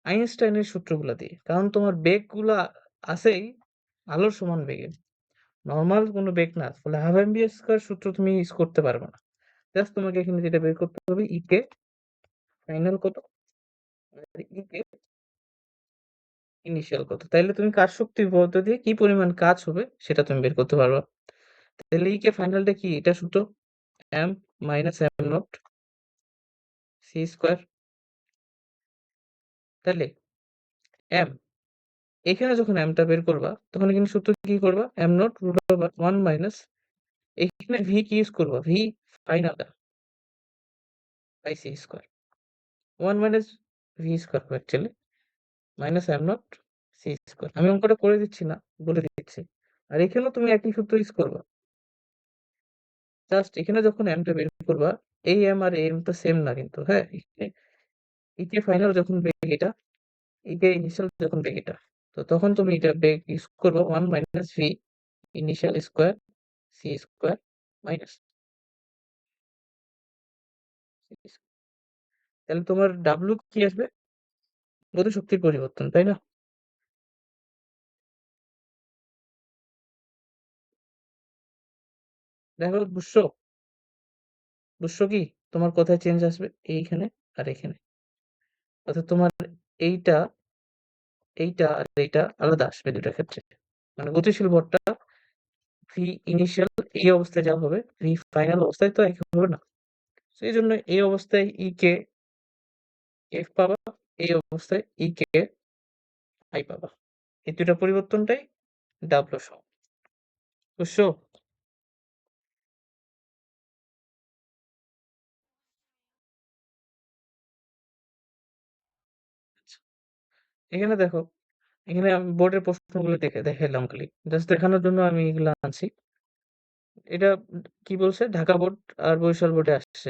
আইনস্টাইনের সূত্রগুলা দিয়ে। কারণ তোমার বেগগুলা আছেই আলোর সমান বেগে। নরমাল কোনো বেগ না। ফলে হাফ এমভিএ স্কয়ার সূত্র তুমি ইউজ করতে পারবে না। জাস্ট তোমাকে এখানে যেটা বের করতে হবে ইকে ফাইনাল কত আর ইকে ইনিশিয়াল কত। তাইলে তুমি কাজ শক্তি উপপাদ্য দিয়ে কি পরিমাণ কাজ হবে সেটা তুমি বের করতে পারবা। তাহলে ইকে ফাইনালটা কি? এটা সূত্র M minus M not C square. তাহলে এম এখানে যখন এমটা বের করবা তখন কিন্তু সূত্র কি করবা? M not root over 1 minus এখানে ভি কি ইউজ করবা? ভি ফাইনালটা by C square. 1 minus V square actually minus M not C square. আমি অঙ্কটা করে দিচ্ছি না, বলে দিচ্ছি। আর এখানেও তুমি একই সূত্র ইউজ করবা। জাস্ট এখানে যখন এমটা বের করবা, এই এম আর এই এম তো সেম না কিন্তু, হ্যাঁ? ইকে ফাইনাল যখন বেগ এটা, ইকে ইনিশিয়াল যখন বেগ এটা। তো তখন তুমি এটা বেগ ইউজ করবা 1 minus V initial square C square minus তাহলে তোমার ডাব্লু কি আসবে? গতিশক্তির পরিবর্তন, তাই না? দেখো বুঝছো? বুঝছো কি? তোমার কোথায় চেঞ্জ আসবে? এইখানে আর এখানে। অর্থাৎ তোমার এইটা, এইটা আর এইটা আলাদা আসবে ২ টার ক্ষেত্রে। মানে গতিশীল ভরটা ভি ইনিশিয়াল এই অবস্থায় যা হবে, ভি ফাইনাল অবস্থায় তো একই হবে না। সেইজন্য এই অবস্থায় ই কে এফ পাবা, এই অবস্থায় ই কে আই পাবা। এই ২ টা পরিবর্তনটাই ডাব্লু সহ। বুঝছো? আচ্ছা। এখানে দেখো, এখানে আমি বোর্ডের প্রশ্নগুলো দেখাইলাম খালি। জাস্ট দেখানোর জন্য আমি এগুলা আনছি। এটা কি বলছে? ঢাকা বোর্ড আর বরিশাল বোর্ডে আসছে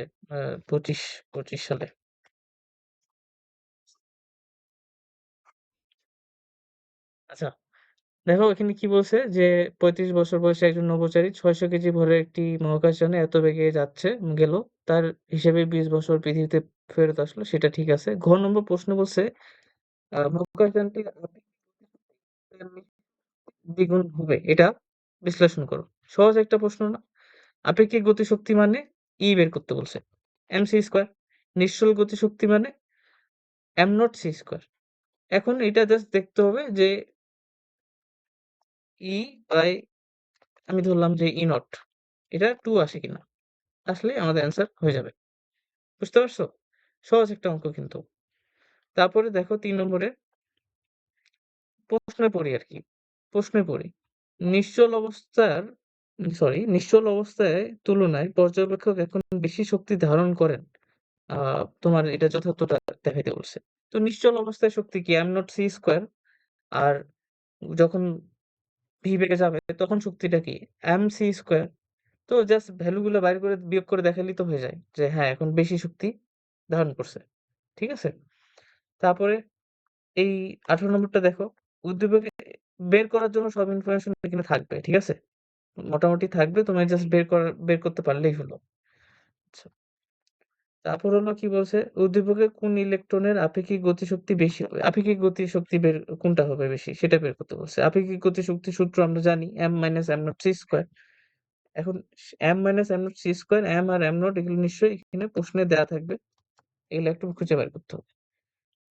২৫ সালে। আচ্ছা, দেখো এখানে কি বলছে যে ৩৫ বছর বয়সী একজন নভোচারী ৬০০ কেজি ভরের একটি মহাকাশযানে এত বেগে যাচ্ছে গেল। তার হিসেবে ২০ বছর পৃথিবীতে ফেরত আসলো। সেটা ঠিক আছে। ঘ নম্বর প্রশ্ন বলছে মহাকাশযানটির আপেক্ষিক গতির দ্বিগুণ হবে। এটা বিশ্লেষণ করো। সহজ একটা প্রশ্ন না? আপেক্ষিক গতিশক্তি মানে ই বের করতে বলছে। MC square. নিশ্চল গতিশক্তি মানে এম নট সি স্কয়ার। এখন এটা জাস্ট দেখতে হবে যে ই বাই আমি ধরলাম যে ই নট এটা 2 আসে কিনা? আসলেই আমাদের অ্যান্সার হয়ে যাবে। বুঝতে পারছো? সহজ একটা অঙ্ক কিন্তু। তারপরে দেখো ৩ নম্বরে প্রশ্নে পড়ি আরকি। প্রশ্নে পড়ি। নিশ্চল অবস্থার নিশ্চল অবস্থায় তুলনায় পর্যবেক্ষক এখন বেশি শক্তি ধারণ করেন। আ তোমার এটা যথার্থটা দেখাইতে বলছে। তো নিশ্চল অবস্থায় শক্তি কি m নট c স্কয়ার আর যখন v বেগে যাবে তখন শক্তিটা কি mc স্কয়ার। তো জাস্ট ভ্যালু গুলো বাইর করে বিয়োগ করে দেখাইলেই তো হয়ে যায় যে হ্যাঁ, এখন বেশি শক্তি ধারণ করছে। ঠিক আছে? তারপরে এই ১৮ নম্বরটা দেখো। উদ্দীপকে বের করার জন্য সব ইনফরমেশন এখানে থাকবে। ঠিক আছে? মোটামুটি থাকবে। তোমায় জাস্ট বের করতে পারলেই হলো। আচ্ছা। তারপর হলো কি বলছে? উদ্দীপকে কোন ইলেকট্রনের আপেক্ষিক গতিশক্তি বেশি হবে? আপেক্ষিক গতিশক্তি কোনটা হবে বেশি? সেটা বের করতে বলছে। আপেক্ষিক গতিশক্তির সূত্র আমরা জানি m - m0 c²। এখন m - m0 c², m আর m0 এগুলো নিশ্চয়ই এখানে প্রশ্নে দেয়া থাকবে। এগুলো একটু খুঁজে বের করতে হবে।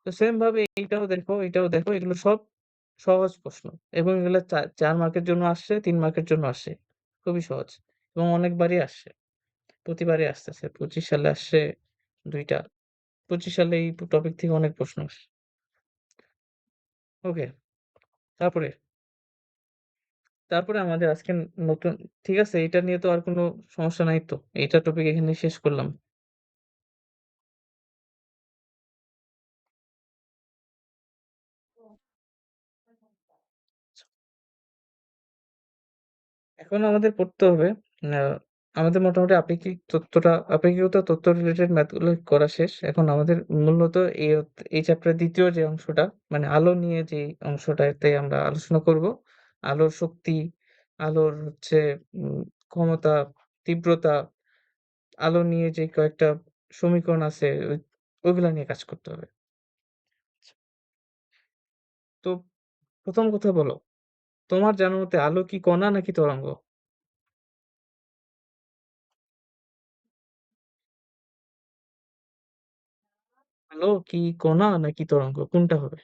তো সেম ভাবে এটাও দেখো, এগুলো সব সহজ প্রশ্ন এবং এগুলো ৪ মার্কের জন্য আসছে, ৩ মার্কের জন্য আসছে। খুবই সহজ এবং অনেকবারই আসছে। প্রতিবারই আসতেছে। ২৫ সালে আসছে ২ টা। ২৫ সালে এই টপিক থেকে অনেক প্রশ্ন আসছে। ওকে, তারপরে তারপরে আমাদের আজকে নতুন, ঠিক আছে, এটা নিয়ে তো আর কোনো সমস্যা নাই তো। এইটা টপিক এখানেই শেষ করলাম। এখন আমাদের পড়তে হবে, আ আমাদের মোটামুটি আপেক্ষিকতা তত্ত্ব রিলেটেড ম্যাথ গুলো করা শেষ। এখন আমাদের মূলত এই চ্যাপ্টারের ২য় যে অংশটা, মানে আলো নিয়ে যে অংশটাতে আমরা আলোচনা করব। আলোর শক্তি, আলোর হচ্ছে ক্ষমতা, তীব্রতা, আলো নিয়ে যে কয়েকটা সমীকরণ আছে ওইগুলা নিয়ে কাজ করতে হবে। তো ১ম কথা বলো, তোমার জানার মতে আলো কি কণা নাকি তরঙ্গ? আলো কি কণা নাকি তরঙ্গ? কোনটা হবে?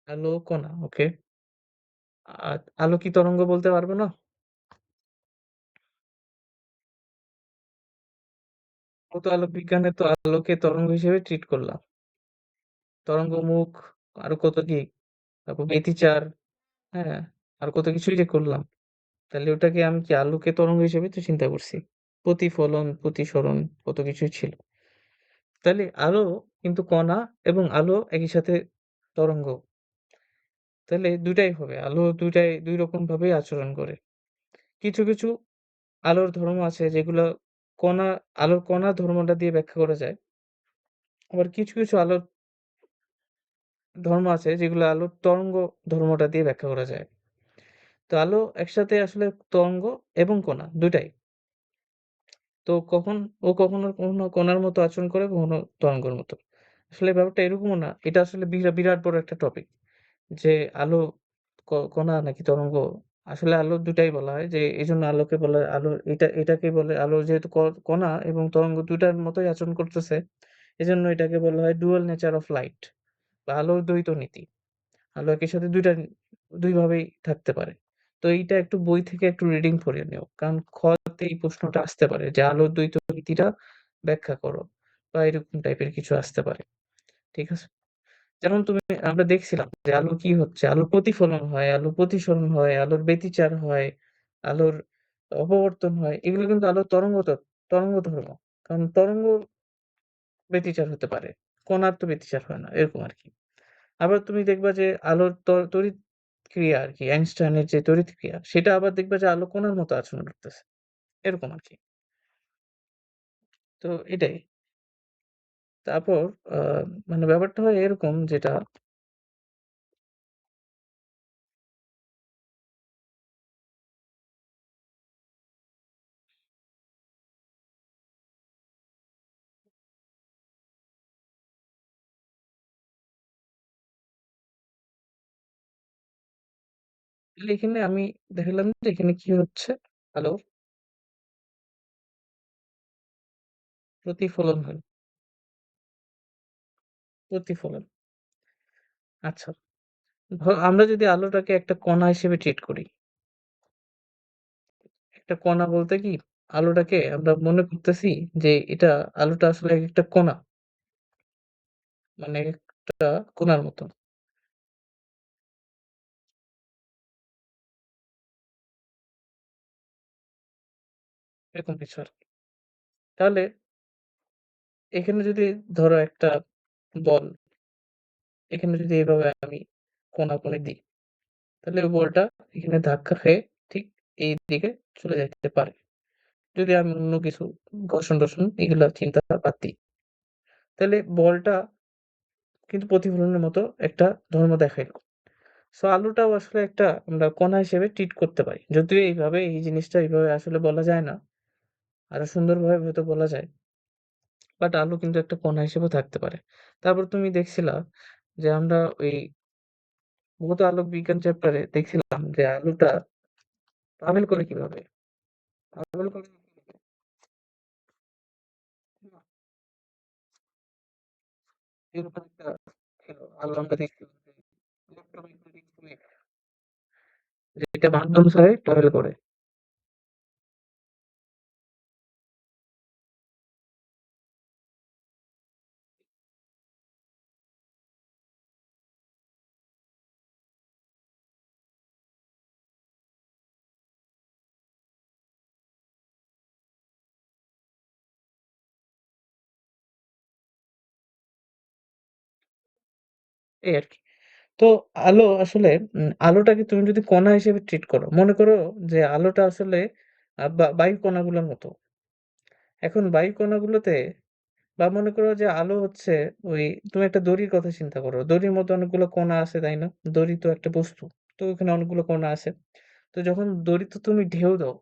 আলো কণা, ওকে। আলো কি তরঙ্গ বলতে পারবে না? ও তো আলোক বিজ্ঞানে তো আলোকে তরঙ্গ হিসেবে ট্রিট করলাম। তরঙ্গ মুখ, আরো কত কি, তারপর ব্যতিচার, হ্যাঁ, আর কত কিছুই যে করলাম। তাহলে ওটাকে আমি কি আলোকে তরঙ্গ হিসেবে তো চিন্তা করছি। প্রতিফলন, প্রতিসরণ, কত কিছুই ছিল। তাহলে আলো কিন্তু কণা এবং আলো একই সাথে তরঙ্গ। তাহলে ২ টাই হবে। আলো ২ রকম ভাবেই আচরণ করে। কিছু আলোর ধর্ম আছে যেগুলো কণা আলোর কণা ধর্মটা দিয়ে ব্যাখ্যা করা যায়। আবার কিছু আলোর ধর্ম আছে যেগুলো আলোর তরঙ্গ ধর্মটা দিয়ে ব্যাখ্যা করা যায়। তো আলো একসাথে আসলে তরঙ্গ এবং কণা ২ টাই। তো কখনো কণার মতো আচরণ করে, কখনো তরঙ্গের মতো। আসলে ব্যাপারটা এরকমও না। এটা আসলে বিরাট বড় একটা টপিক। যে আলো কণা নাকি তরঙ্গ? আসলে আলো ২ টাই বলা হয়, যে এজন্য আলোকে বলা হয় আলো, এটাকে বলে আলো যেহেতু কণা এবং তরঙ্গ ২ টার মতোই আচরণ করতেছে, এজন্য এটাকে বলা হয় ডুয়াল নেচার অফ লাইট বা আলোর দ্বৈত নীতি। আলো একই সাথে ২ ভাবেই থাকতে পারে। তো এইটা একটু বই থেকে একটু রিডিং করে নিও। কারণ তে এই প্রশ্নটা আসতে পারে যে আলোর দ্বৈত নীতিটা ব্যাখ্যা করো বা এরকম টাইপের কিছু আসতে পারে। ঠিক আছে? যেমন আমরা দেখছিলাম যে আলো কি হচ্ছে? আলোর প্রতিফলন হয়, আলোর প্রতিসরণ হয়, আলোর ব্যতিচার হয়, আলোর অপবর্তন হয়। এগুলো কিন্তু আলোর তরঙ্গ ধর্ম। কারণ তরঙ্গ ব্যতিচার হতে পারে। কণার তো ব্যতিচার হয় না। এরকম আরকি। আবার তুমি দেখবা যে আলোর তড়িৎ ক্রিয়া আরকি, আইনস্টাইনের যে তড়িৎ ক্রিয়া, সেটা আবার দেখবা যে আলো কণার মতো আচরণ করতেছে। এরকম আরকি। তো এটাই। তারপর আ মানে ব্যাপারটা হয় এরকম যেটা, তাহলে এখানে আমি দেখালাম যে এখানে কি হচ্ছে? আলোর প্রতিফলন হয়। প্রতিফলন। আচ্ছা। আমরা যদি আলোটাকে একটা কণা হিসেবে ট্রিট করি, একটা কণা বলতে কি আলোটাকে আমরা মনে করতেছি যে আলোটা আসলে একটা কণা। মানে একটা কণার মতো। এরকম কিছু আরকি। তাহলে এখানে যদি ধরো একটা বল, এখানে যদি এভাবে আমি কণা করে দিই, তাহলে ওই বলটা এখানে ধাক্কা খেয়ে ঠিক এই দিকে চলে যাইতে পারে। যদি আমি অন্য কিছু ঘর্ষণ-টর্ষণ এগুলা চিন্তা বাদ দিই। তাইলে বলটা কিন্তু প্রতিফলনের মতো একটা ধর্ম দেখাইল। সো আলুটাও আসলে একটা আমরা কণা হিসেবে ট্রিট করতে পারি। যদিও এইভাবে এই জিনিসটা এইভাবে আসলে বলা যায় না। আরো সুন্দরভাবে হয়তো বলা যায়। বাট আলু কিন্তু একটা কণা হিসেবেও থাকতে পারে। তারপর তুমি দেখছিলা যে আমরা ওই ভৌত আলোক বিজ্ঞান চ্যাপ্টারে দেখছিলাম যে আলুটা ট্রাভেল করে কিভাবে? ট্রাভেল করে না, এরকম একটা ছিল। আলু আমরা দেখছিলাম যে ইলেক্ট্রোম্যাগনেটিক ওয়েভ যেটা মাধ্যম ছাড়াই ট্রাভেল করে। এই আরকি। তো আলো আসলে আলোটাকে তুমি যদি কণা হিসেবে ট্রিট করো, মনে করো যে আলোটা আসলে বায়ু কণাগুলোর মতো। এখন বায়ু কণাগুলোতে বা মনে করো যে আলো হচ্ছে ওই তুমি একটা দড়ির কথা চিন্তা করো। দড়ির মধ্যে অনেকগুলো কণা আছে, তাই না? দড়ি তো একটা বস্তু। তো ওখানে অনেকগুলো কণা আছে। তো যখন দড়িতে তুমি ঢেউ দাও,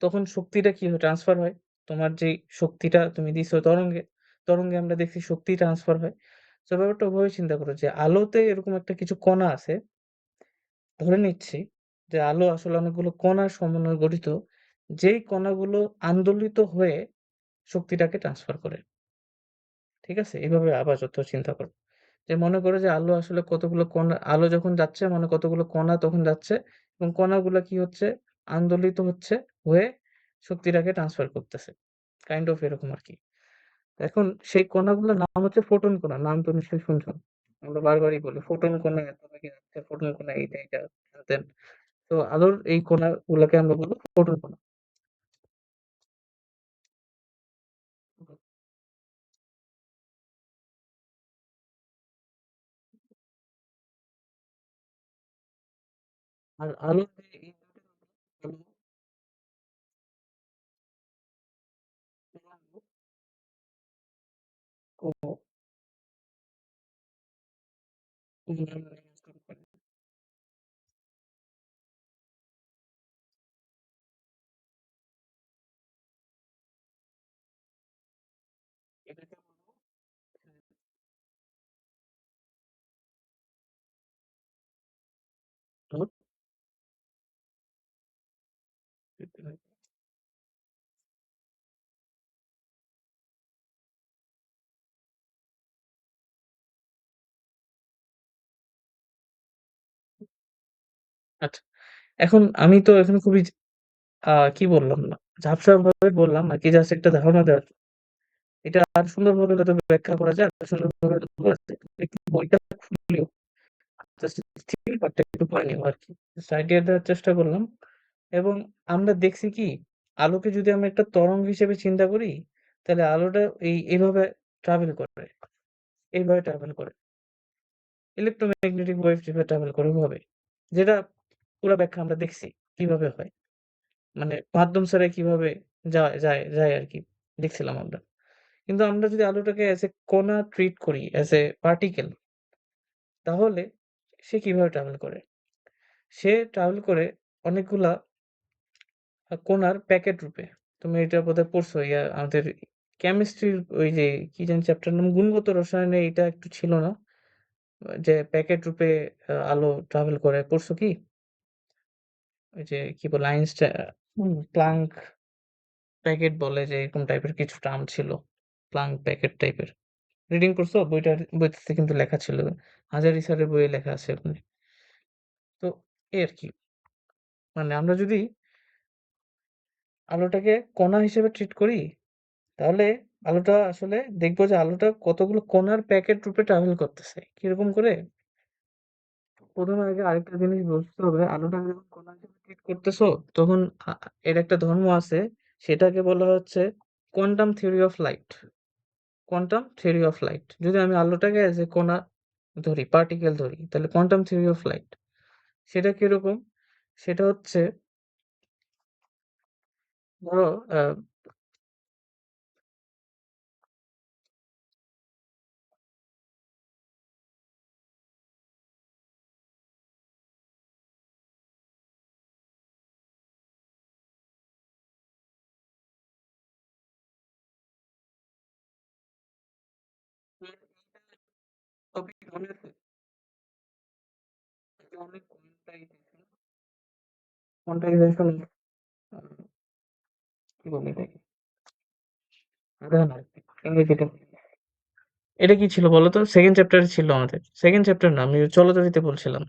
তখন শক্তিটা কি হয়? ট্রান্সফার হয়। তোমার যেই শক্তিটা তুমি দিছো তরঙ্গে, তরঙ্গে আমরা দেখছি শক্তি ট্রান্সফার হয়। তো ব্যাপারটা ওভাবে চিন্তা করো যে আলোতে এরকম একটা কিছু কণা আছে। ধরে নিচ্ছি যে আলো আসলে অনেকগুলো কণার সমন্বয়ে গঠিত। যেই কণাগুলো আন্দোলিত হয়ে শক্তিটাকে ট্রান্সফার করে। ঠিক আছে? এভাবে আপাতত চিন্তা করো। যে মনে করো যে আলো আসলে কতগুলো কণা আলো যখন যাচ্ছে মানে কতগুলো কণা তখন যাচ্ছে এবং কণাগুলা কি হচ্ছে? আন্দোলিত হচ্ছে হয়ে শক্তিটাকে ট্রান্সফার করতেছে। কাইন্ড অফ এরকম আরকি। এখন সেই কণাগুলোর নাম হচ্ছে ফোটন কণা। নাম তো নিশ্চয়ই শুনছো। আমরা বারবারই বলি ফোটন কণা এত বেগে যাচ্ছে, ফোটন কণা এইটা, এইটা, হ্যান-ত্যান। তো আলোর এই কণাগুলাকে আমরা বলব ফোটন কণা। আর আলোর যে এই আলো ও এটাকে বলবো আলোর আচ্ছা। এখন আমি তো এখানে খুবই কি বললাম না, ঝাপসা ভাবে বললাম আরকি জাস্ট একটা ধারণা দেওয়ার জন্য। এটা আর সুন্দরভাবে হয়তো ব্যাখ্যা করা যায়, আর সুন্দরভাবে হয়তো বলা যায়। একটু বইটা খুললেও জাস্ট থিওরি পার্টটা একটু পড়ে নিবো আরকি। জাস্ট আইডিয়া দেওয়ার চেষ্টা করলাম এবং আমরা দেখছি কি আলোকে যদি আমরা একটা তরঙ্গ হিসেবে চিন্তা করি, তাহলে আলোটা এভাবে ট্রাভেল করে, এইভাবে ট্রাভেল করে। ইলেক্ট্রোম্যাগনেটিক ওয়েভ যেভাবে ট্রাভেল করে ওভাবে। যেটা পুরা ব্যাখ্যা আমরা দেখছি কিভাবে হয়। মানে মাধ্যম ছাড়া কিভাবে যায় আরকি দেখছিলাম আমরা। কিন্তু আমরা যদি আলোটাকে অ্যাজ এ কণা ট্রিট করি, অ্যাজ এ পার্টিকেল তাহলে সে কিভাবে ট্রাভেল করে? সে ট্রাভেল করে অনেকগুলা কণার প্যাকেট রূপে। তুমি এটা বোধহয় পড়ছো আমাদের কেমিস্ট্রির ওই যে কি জানি চ্যাপ্টার নাম গুণগত রসায়নে এটা একটু ছিল না? যে প্যাকেট রূপে আলো ট্রাভেল করে পড়ছো কি? ওই যে কি বলে প্লাঙ্ক প্যাকেট বলে যে এরকম টাইপের কিছু টার্ম ছিল। প্লাঙ্ক প্যাকেট টাইপের। রিডিং করছো? বইটাতে কিন্তু লেখা ছিল। হাজারী স্যারের বইয়ে লেখা আছে ওখানে। তো এই আরকি। মানে আমরা যদি আলোটাকে কণা হিসেবে ট্রিট করি, তাহলে আলোটা আসলে দেখবো যে আলোটা কতগুলো কণার প্যাকেট রূপে ট্রাভেল করতেছে। কিরকম করে? ১ম এ আগে আরেকটা জিনিস বুঝতে হবে, আলোটাকে যখন কণা হিসেবে ট্রিট করতেছো, তখন এর একটা ধর্ম আছে। সেটাকে বলা হচ্ছে quantum theory of light. Quantum theory of light. যদি আমি আলোটাকে এজ এ কণা ধরি, পার্টিকেল ধরি, তাহলে কোয়ান্টাম থিওরি অফ লাইট। সেটা কিরকম? সেটা হচ্ছে ধরো টপিক মনে আছে? যে অনেক কোয়ান্টাইজেশন কি বলে এটাকে? আধান আর কি, ইংরেজিতে। এটা কি ছিল বলো তো? সেকেন্ড চ্যাপ্টারে ছিল আমাদের। সেকেন্ড চ্যাপ্টার না, আমি চলতরিতে বলছিলাম।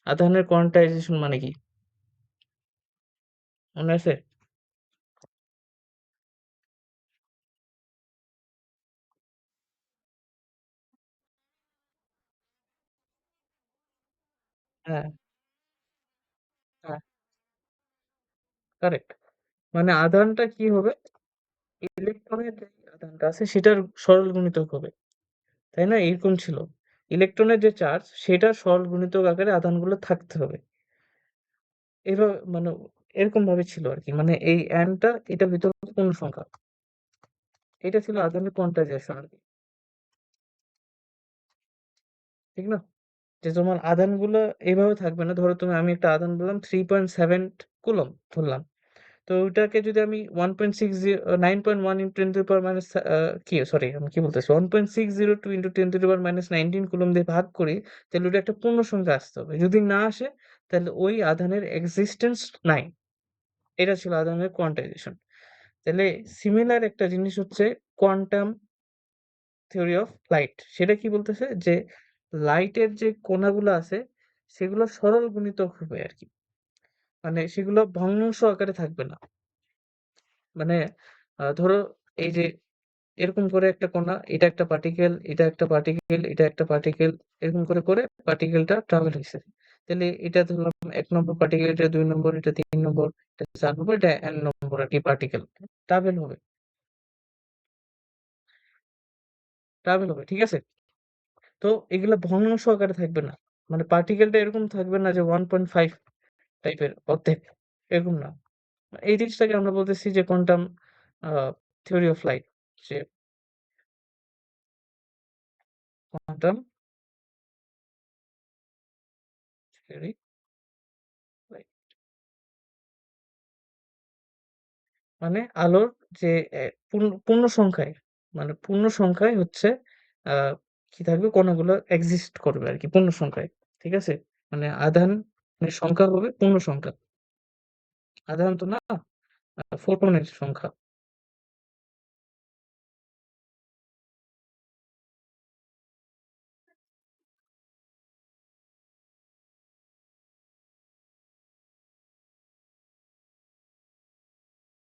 আধানের কোয়ান্টাইজেশন মানে কি? মনে আছে? হ্যাঁ, হ্যাঁ, কারেক্ট। মানে আধানটা কি হবে? ইলেকট্রনের যে আধানটা আছে সেটার সরল গুণিতক হবে। তাই না? এরকম ছিল। ইলেকট্রনের যে চার্জ সেটার সরল গুণিতক আকারে আধানগুলো থাকতে হবে। এভাবে মানে এরকম ভাবে ছিল আরকি। মানে এই এটার ভিতরে পূর্ণ সংখ্যা। এটা ছিল আধানের কোয়ান্টাইজেশন আরকি। ঠিক না? যে তোমার আধানগুলো এইভাবে থাকবে না। ধরো আমি একটা আধান বললাম 3.7 কুলম্ব ধরলাম। তো ওইটাকে যদি আমি 1.60 9.1 into 10 to the power minus কি সরি আমি কি বলতেছি 1.602 into 10 to the power minus 19 coulomb দিয়ে ভাগ করি, তাহলে ওটা একটা পূর্ণ সংখ্যা আসতে হবে। যদি না আসে তাহলে ওই আধানের এক্সিস্টেন্স নাই। এটা ছিল আধানের কোয়ান্টাইজেশন। তাহলে সিমিলার একটা জিনিস হচ্ছে কোয়ান্টাম থিওরি অফ লাইট। সেটা কি বলতেছে যে লাইটের যে কণাগুলো আছে সেগুলো সরল গুণিতক হবে আরকি। মানে সেগুলো ভগ্নাংশ আকারে থাকবে না। মানে ধরো এই যে এরকম করে একটা কণা, এটা একটা পার্টিকেল, এটা একটা পার্টিকেল, এটা একটা পার্টিকেল, এরকম করে পার্টিকেলটা ট্রাভেল হইছে। তাহলে এটা ধরলাম ১ নম্বর পার্টিকেল, এটা ২ নম্বর, এটা ৩ নম্বর, এটা ৪ নম্বর, এটা n নম্বর আরকি পার্টিকেল। ট্রাভেল হবে, ট্রাভেল হবে। ঠিক আছে? তো এগুলা ভগ্নাংশ আকারে থাকবে না। মানে পার্টিকেলটা এরকম থাকবে না যে 1.5 টাইপের অর্ধেক, এরকম না। এই জিনিসটাকে আমরা বলতেছি যে quantum a theory of light, যে কোয়ান্টাম থিওরি লাইট। মানে আলোর যে পূর্ণ সংখ্যায়, মানে পূর্ণ সংখ্যায় হচ্ছে আ কি থাকবে, কণাগুলো এক্সিস্ট করবে আরকি পূর্ণ সংখ্যায়। ঠিক আছে? মানে আধানের সংখ্যা হবে পূর্ণ সংখ্যা। আধান তো না, ফোটনের সংখ্যা।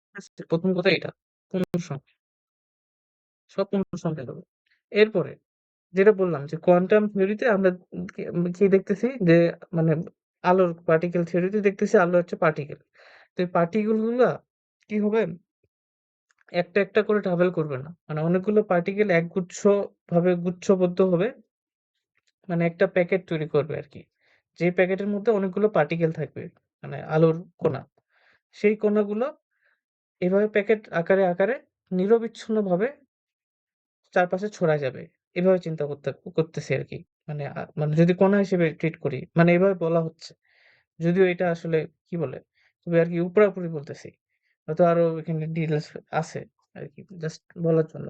ঠিক আছে? ১ম কথা এটা। পূর্ণ সংখ্যা। সব পূর্ণ সংখ্যায় হবে। এরপরে যেটা বললাম যে কোয়ান্টাম থিওরিতে আমরা কি দেখতেছি যে মানে আলোর পার্টিকেল থিওরিতে দেখতেছি আলো হচ্ছে পার্টিকেল। তো এই পার্টিকেল গুলা কি হবে, একটা করে ট্রাভেল করবে না। মানে অনেকগুলো পার্টিকেল একগুচ্ছ ভাবে গুচ্ছবদ্ধ হবে, মানে একটা প্যাকেট তৈরি করবে আরকি। যে প্যাকেটের মধ্যে অনেকগুলো পার্টিকেল থাকবে। মানে আলোর কণা। সেই কণাগুলো এভাবে প্যাকেট আকারে নিরবিচ্ছিন্নভাবে চারপাশে ছড়ায় যাবে। এভাবে চিন্তা করতেছি আরকি। মানে যদি কণা হিসেবে ট্রিট করি। মানে এভাবে বলা হচ্ছে। যদিও এটা আসলে কি বলে? খুবই আরকি উপরাউপরি বলতেছি। হয়তো আরো এখানে ডিটেইলস আছে আরকি। জাস্ট বলার জন্য।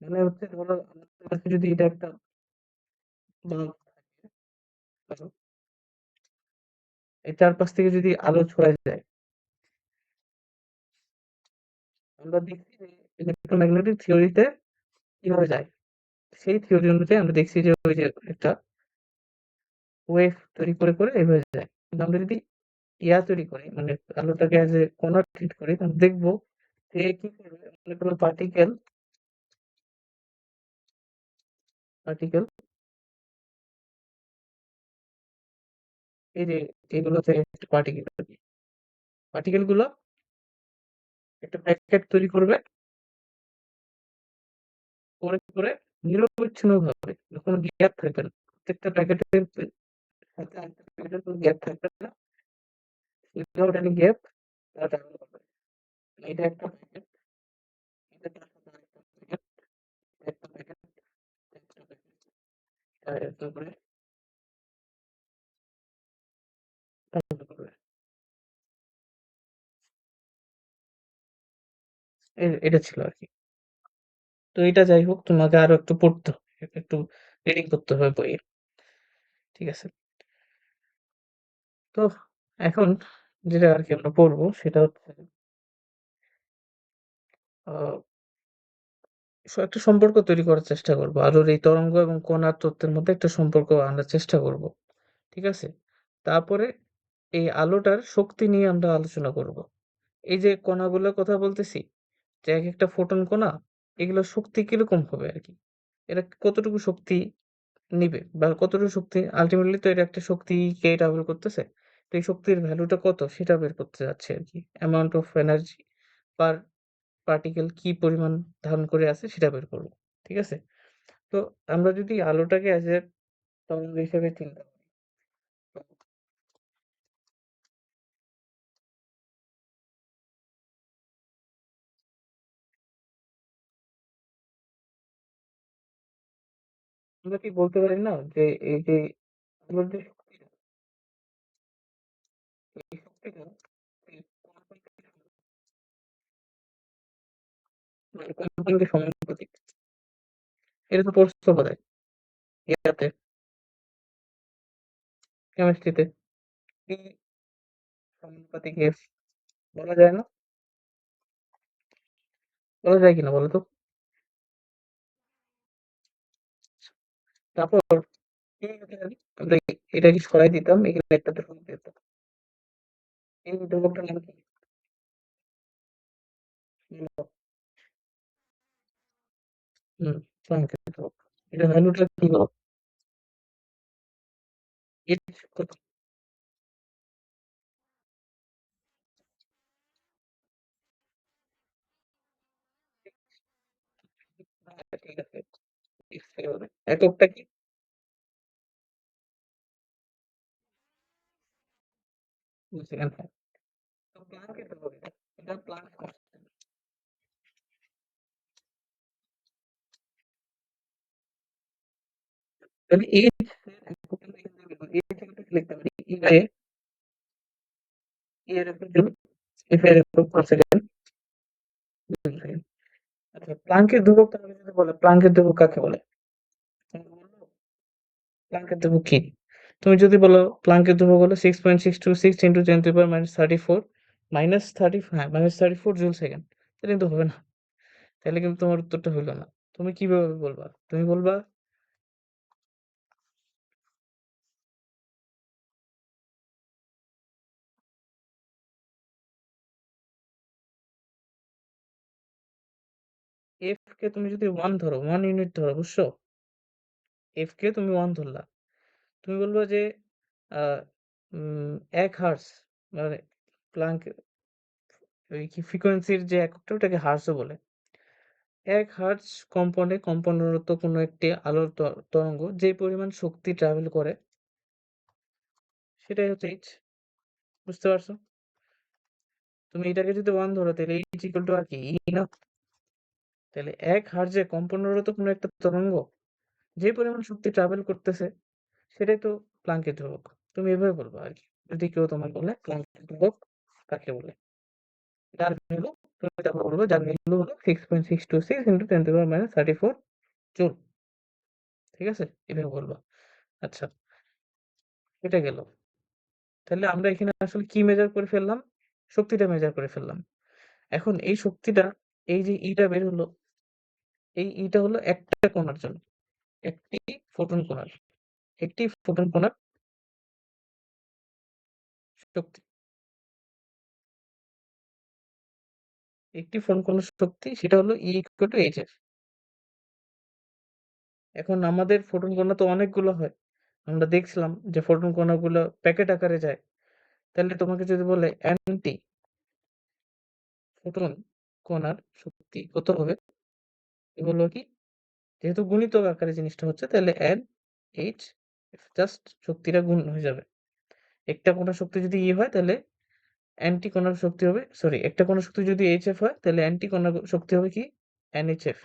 মানে হচ্ছে ধরো আমাদের কাছে যদি এটা একটা বাল্ব থাকে, ধরো এই চারপাশ থেকে যদি আলো ছড়ায় যায়, আমরা দেখছি যে ইলেক্ট্রোম্যাগনেটিক থিওরিতে কিভাবে যায়। সেই থিওরি অনুযায়ী আমরা দেখছি যে ওই যে একটা ওয়েভ তৈরি করে এভাবে যায়। কিন্তু আমরা যদি তৈরি করি, মানে আলোটাকে এজ এ কণা ট্রিট করি, তাহলে দেখবো যে কি করবে, অনেকগুলো পার্টিকেল এই যে এগুলো হচ্ছে একটা পার্টিকেল আরকি। পার্টিকেল গুলো একটা প্যাকেট তৈরি করবে, করে নিরবচ্ছিন্নভাবে কোনো গ্যাপ থাকবে না। প্রত্যেকটা প্যাকেটের সাথে আরেকটা প্যাকেটের কোনো গ্যাপ থাকবে না। উইথআউট এনি গ্যাপ তারা ট্রাভেল করবে। এটা একটা প্যাকেট, এটা তার সাথে আরেকটা প্যাকেট, একটা প্যাকেট, একটা প্যাকেট, এরকম করে বন্ধ করবে। এটা ছিল আরকি। তো এটা যাই হোক তোমাকে আরো একটু পড়তে হবে। একটু রিডিং করতে হবে বইয়ে। ঠিক আছে? তো এখন যেটা আরকি আমরা পড়বো সেটা হচ্ছে আ একটা সম্পর্ক তৈরি করার চেষ্টা করব। আলোর এই তরঙ্গ এবং কণার তত্ত্বের মধ্যে একটা সম্পর্ক আনার চেষ্টা করব। ঠিক আছে? তারপরে এই আলোটার শক্তি নিয়ে আমরা আলোচনা করব। এই যে কণাগুলোর কথা বলতেছি, যে একেকটা ফোটন কণা, এগুলোর শক্তি কিরকম হবে আরকি? এরা কতটুকু শক্তি নিবে বা কতটুকু শক্তি আল্টিমেটলি তো এটা একটা শক্তিকে ট্রাভেল করতেছে। তো এই শক্তির ভ্যালুটা কত সেটা বের করতে যাচ্ছি আরকি। Amount of energy per particle কি পরিমাণ ধারণ করে আছে সেটা বের করব। ঠিক আছে? তো আমরা যদি আলোটাকে অ্যাজ এ তরঙ্গ হিসেবে চিন্তা করি, তো আমরা কি বলতে পারি না যে এই যে আলোর যে শক্তিটা, এই শক্তিটা এই কণাগুলোকে মানে কণাগুলোকে সমানুপাতিক। এটা তো পড়ছো বোধহয় ইয়াতে কেমিস্ট্রিতে। কি সমানুপাতিক F বলা যায় না? বলা যায় কিনা বলো তো? তারপর কি হতে পারি? আমরা এটাকে সরাই দিতাম, এখানে একটা ধ্রুবক দিতাম। এই ধ্রুবকটার নাম কি? বলো। হুম, প্লাঙ্কের ধ্রুবক। এটার ভ্যালুটা কি বলো? H কত? হ্যাঁ, ঠিক আছে। X থেকে হবে। এককটা কি? সেকেন্ড হ্যাঁ। তো প্লাঙ্কের ধ্রুবক এটা। এটা প্লাঙ্ক কনস্ট্যান্ট। তাহলে H এর এককটা আমরা এখান থেকে বের করি। H এককটা কি লিখতে পারি? E বাই E এর একক জুল, F এর একক পার সেকেন্ড, জুল সেকেন্ড। আচ্ছা, প্লাঙ্কের ধ্রুবক তাহলে যদি বলে প্লাঙ্কের ধ্রুবক কাকে বলে? তোমাকে বলবো প্লাঙ্কের ধ্রুবক কি? তুমি যদি বলো প্লাঙ্কের ধ্রুবক হলো 6.626 into 10 to the power -34 -34 joule second. এটা কিন্তু হবে না। তাহলে কিন্তু তোমার উত্তরটা হইল না। তুমি কিভাবে বলবা? তুমি বলবা F কে তুমি যদি 1 ধরো, 1 ইউনিট ধরো, বুঝছো? F কে তুমি 1 ধরলা। তুমি বলবা যে আ ১ হার্টজ মানে প্লাঙ্ক ওই কি ফ্রিকোয়েন্সির যে এককটা ওটাকে হার্টজও বলে। ১ হার্টজ কম্পনে কম্পনরত কোনো একটি আলোর তরঙ্গ যে পরিমাণ শক্তি ট্রাভেল করে সেটাই হচ্ছে h। বুঝতে পারছো? তুমি এটাকে যদি 1 ধরো তাহলে h ইকুয়াল টু আর কি E না? তাহলে ১ হার্টজে কম্পনরত কোনো একটা তরঙ্গ যে পরিমাণ শক্তি ট্রাভেল করতেছে সেটাই তো প্লাঙ্কের ধ্রুবক। তুমি এভাবে বলবা আরকি। যদি কেউ তোমাকে বলে প্লাঙ্কের ধ্রুবক কাকে বলে? যার ভ্যালু তুমি তারপর বলবে যার ভ্যালু হলো 6.626 into 10 to the power -34 joule. ঠিক আছে? এভাবে বলবা। আচ্ছা, এটা গেল। তাহলে আমরা এখানে আসলে কি মেজার করে ফেললাম? শক্তিটা মেজার করে ফেললাম। এখন এই শক্তিটা এই যে ইটা বের হলো, এই ইটা হলো একটা কণার জন্য। একটি ফোটন কণার। একটি ফোটন কণার শক্তি। একটি ফোটন কণার শক্তি সেটা হলো E ইকুয়াল টু H এর। এখন আমাদের ফোটন কণা তো অনেকগুলো হয়। আমরা দেখছিলাম যে ফোটন কণাগুলো প্যাকেট আকারে যায়। তাহলে তোমাকে যদি বলে N-টি ফোটন কণার শক্তি কত হবে? এ বলবা কি? যেহেতু গুণিতক আকারে জিনিসটা হচ্ছে তাহলে N-H জাস্ট শক্তিটা গুণ হয়ে যাবে। একটা কণার শক্তি যদি E হয় তাহলে অ্যান্টি কণার শক্তি হবে, সরি, একটা কণার শক্তি যদি HF হয় তাহলে অ্যান্টি কণার শক্তি হবে কি? NHF।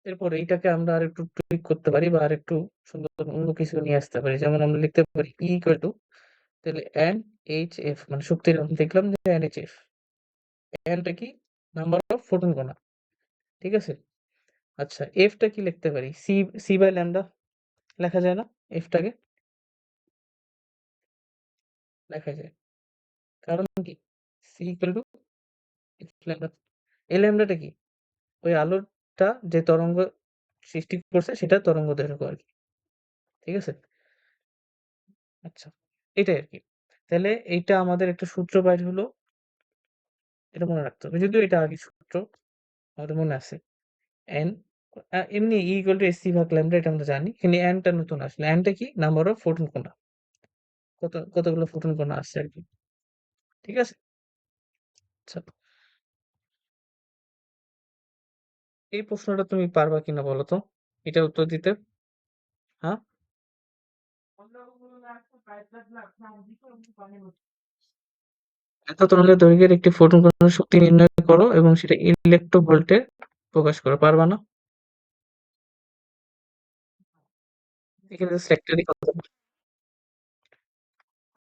এরপর এইটাকে আমরা আরেকটু টুইক করতে পারি বা আরেকটু সুন্দর অন্য কিছু নিয়ে আসতে পারি। যেমন আমরা লিখতে পারি E ইকুয়াল টু, তাহলে NHF মানে শক্তির আমরা দেখলাম যে NHF। N টা কি? নাম্বার অফ ফোটন কণা। ঠিক আছে? আচ্ছা, F টা কি লিখতে পারি? C বাই ল্যামডা লেখা যায় না? F টাকে লেখা যায়। কারণ কি? C equal to F lambda. এই ল্যামডাটা কি? ওই আলোটা যে তরঙ্গ সৃষ্টি করছে সেটার তরঙ্গ দৈর্ঘ্য আরকি। ঠিক আছে? আচ্ছা, এটাই আরকি। তাহলে এইটা আমাদের একটা সূত্র বাইর হলো। এটা মনে রাখতে হবে। যদিও এটা আগের সূত্র আমাদের মনে আছে। n এমনি E ইকুয়াল টু hc ভাগ ল্যামডা এটা আমরা জানি। কিন্তু n টা নতুন আসলে। n টা কি? নাম্বার অফ ফোটন কণা। কতগুলো ফোটন কণা আসছে আরকি। ঠিক আছে? আচ্ছা, এই প্রশ্নটা তুমি পারবা কিনা বলো তো? এটার উত্তর দিতে? হ্যাঁ? এত তরঙ্গের দৈর্ঘ্যের একটি ফোটন কণার শক্তি নির্ণয় করো এবং সেটা ইলেক্ট্রোভোল্টে প্রকাশ করো। পারবা না? এখানে জাস্ট একটারই কথা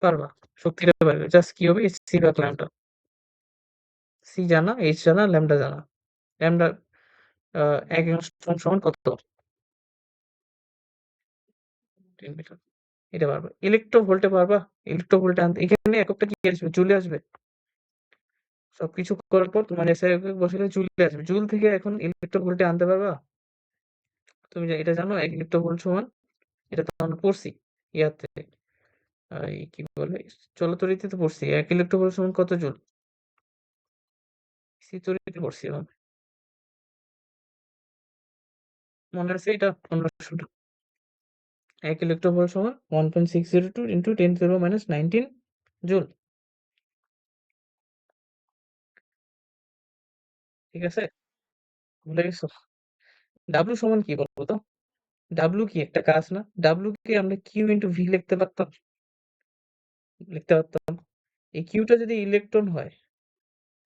পারবা। শক্তিটা পারবে। জাস্ট কি হবে? hc ভাগ ল্যামডা। c জানা, h জানা, ল্যামডা জানা। ল্যামডা ১ অ্যাংস্ট্রম সমান কত? 10 মিটার। এটা পারবা। ইলেক্ট্রোভোল্টে পারবা? ইলেক্ট্রোভোল্টে আনতে এখানে এককটা কি আসবে? জুলে আসবে। সবকিছু করার পর তোমার এসআই একক বসালে জুলে আসবে। জুল থেকে এখন ইলেক্ট্রোভোল্টে আনতে পারবা? তুমি এটা জানো ১ ইলেক্ট্রোভোল্ট সমান, এটা তো আমরা পড়ছি ইয়াতে, এই কি বলে, চলতরিতে পড়ছি। ১ ইলেক্ট্রোভোল্ট সমান কত জুল? তড়িতে পড়ছি এখন। মনে আছে এটা? অন্য সূত্র। ১ ইলেক্ট্রোভোল্ট সমান 1.602 into 10 to the minus 19 joule. ঠিক আছে? ভুলে গেছো? ডাব্লু সমান কি বলতো তো? ডাব্লু কি একটা কাজ না? ডাব্লু কে আমরা কিউ ইন্টু ভি লিখতে পারতাম? লিখতে পারতাম। এই কিউটা যদি ইলেকট্রন হয়